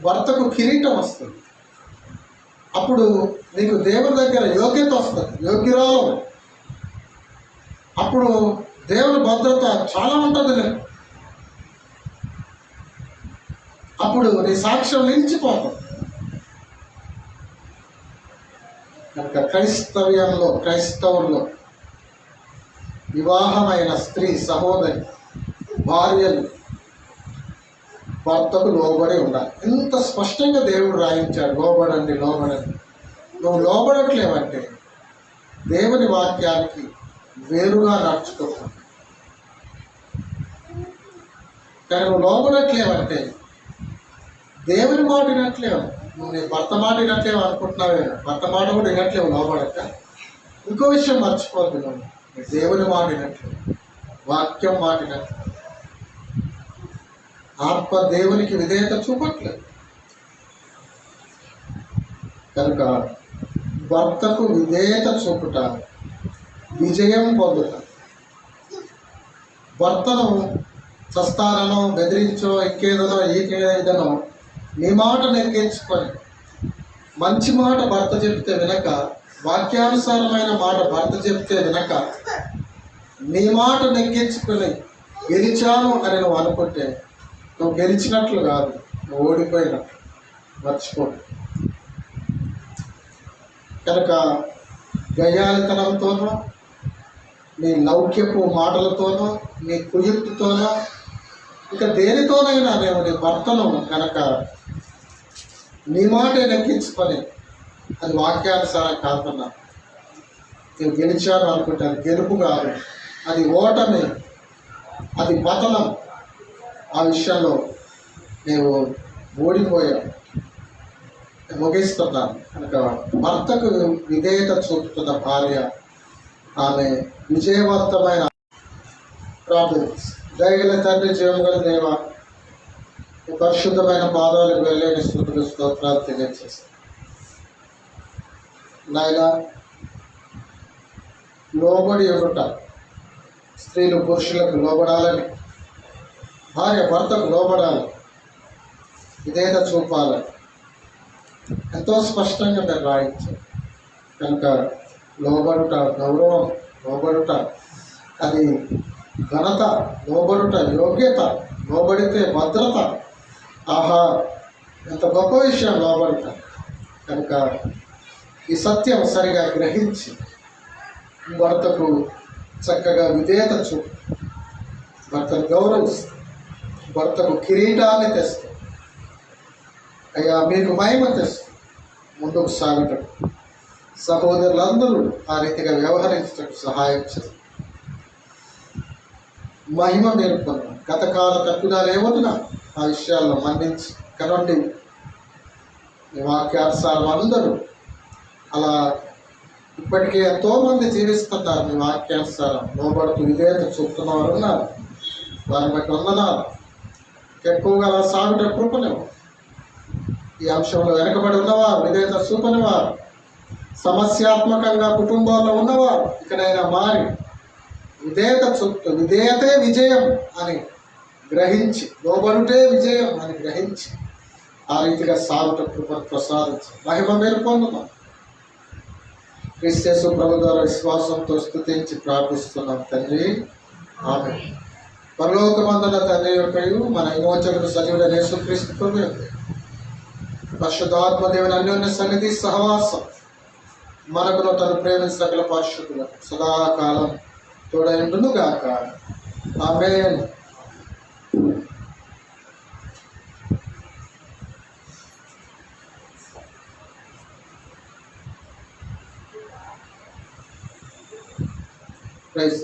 భర్తకు కిరీటం వస్తుంది. అప్పుడు నీకు దేవుని దగ్గర యోగ్యత వస్తుంది, యోగ్యురాలు. అప్పుడు దేవుని భద్రత చాలా ఉంటుంది. అప్పుడు నీ సాక్ష్యం నిలిచిపోతుంది. కనుక క్రైస్తవుల్లో వివాహమైన స్త్రీ సహోదరి భార్యలు భర్తకు లోబడి ఉండాలి. ఎంత స్పష్టంగా దేవుడు రాయించాడు, లోబడండి. నువ్వు లోబడట్లేవంటే దేవుని వాక్యానికి వేరుగా నడుచుకోవాలి. కానీ నువ్వు లోబడట్లేవంటే దేవుని మాట వినట్లేవు, నువ్వు నీ భర్త మాట వినట్లేవు అనుకుంటున్నావే. భర్త మాట కూడా వినట్లేవు లోబడక. ఇంకో విషయం మర్చిపోద్దు, నువ్వు దేవుని మాట వినట్లేవు, వాక్యం మాట వినట్లేదు, ఆత్మ దేవునికి విధేయత చూపట్లేదు. కనుక భర్తకు విధేయత చూపుట విజయం పొందుట. భర్తను చస్తానో బెదిరించో ఇంకేదనో ఏదనో నీ మాట నెగ్గించుకొని మంచి మాట భర్త చెప్తే వినక, వాక్యానుసారమైన మాట భర్త చెప్తే వినక, నీ మాట నెగ్గించుకొని గెలిచాను అని నువ్వు అనుకుంటే నువ్వు గెలిచినట్లు కాదు, నువ్వు ఓడిపోయినట్లు. మర్చిపోడు. కనుక గయ్యాలితనంతోనో, నీ లౌక్యపు మాటలతోనో, నీ కుయుక్తితోనో, ఇక దేనితోనైనా మేము నీ భర్తను కనుక నీ మాటే నెక్కించుకొని, అది వాక్యానుసారం కాకుండా నేను గెలిచాను అనుకుంటే అది గెలుపు కాదు, అది ఓటమి, అది పతనం. ఆ విషయంలో నేను ఓడిపోయాను. ముగిస్తున్నాను. కనుక భర్తకు విధేయత చూపుతున్న భార్య ఆమె విజయవంతమైన ప్రార్థన. దయగల తండ్రి, జీవగల దేవ, ఈ పరిశుద్ధమైన పాదాలకు వెళ్ళని స్తుతులు స్తోత్రాలు తెలియజేస్తాను. నాయన, లోబడి ఉండుట, స్త్రీలు పురుషులకు లోబడాలని, భార్య భర్తకు లోబడాలి, విధేయత చూపాలని ఎంతో స్పష్టంగా మీరు రాయించారు. కనుక లోబడుట గౌరవం, లోబడుట అది ఘనత, లోబడుట యోగ్యత, లోబడితే భద్రత. ఆహా, ఎంత గొప్ప విషయం లోబడుట. కనుక ఈ సత్యం సరిగా గ్రహించి భర్తకు చక్కగా విధేయత చూపు, భర్తను గౌరవిస్తూ, భర్తకు కిరీటాన్ని తెస్తూ, అయ్యా మీకు మహిమ తెస్తూ ముందుకు సాగటం, సహోదరులందరూ ఆ రీతిగా వ్యవహరించటకు సహాయం చేస్తారు. మహిమ మీరు పొందాం. గతకాల తప్పిదాలు ఏమన్నా ఆ విషయాల్లో మన్నించి కనండి. ఈ వాక్యానుసారం అందరూ అలా ఇప్పటికే ఎంతోమంది జీవిస్తున్నారు. మీ వాక్యానుసారం లోబడుతూ విధేయత చూపుతున్నవారు ఉన్నారు. వారిని బట్టి వందనాలు. ఎక్కువగా అలా సాగుట కృపనివ్వు. ఈ అంశంలో వెనకబడి ఉన్నవారు, విధేయత చూపనివారు, సమస్యాత్మకంగా కుటుంబాల్లో ఉన్నవారు ఇకనైనా మారి విధేయత చూపుతూ విధేయతే విజయం అని గ్రహించి, లోబడుటే విజయం అని గ్రహించి ఆ రీతిగా సాగుట కృపను ప్రసాదించి మహిమ మీరు పొందుతాం. క్రీస్తు ప్రభు ద్వారా విశ్వాసంతో స్తుతించి ప్రార్థిస్తున్నాం తండ్రి, ఆమేన్. పరలోకమందున తండ్రి యొక్కయు మన విమోచకుడు సజీవుడైన యేసుక్రీస్తు ప్రభు యొక్క పరిశుద్ధాత్మ దేవుని అన్యోన్య సన్నిధి సహవాసం మనకును తను ప్రేమించిన సకల పరిశుద్ధులకు సదాకాలం తోడైండును గాక. ఆమేన్. ప్రైజ్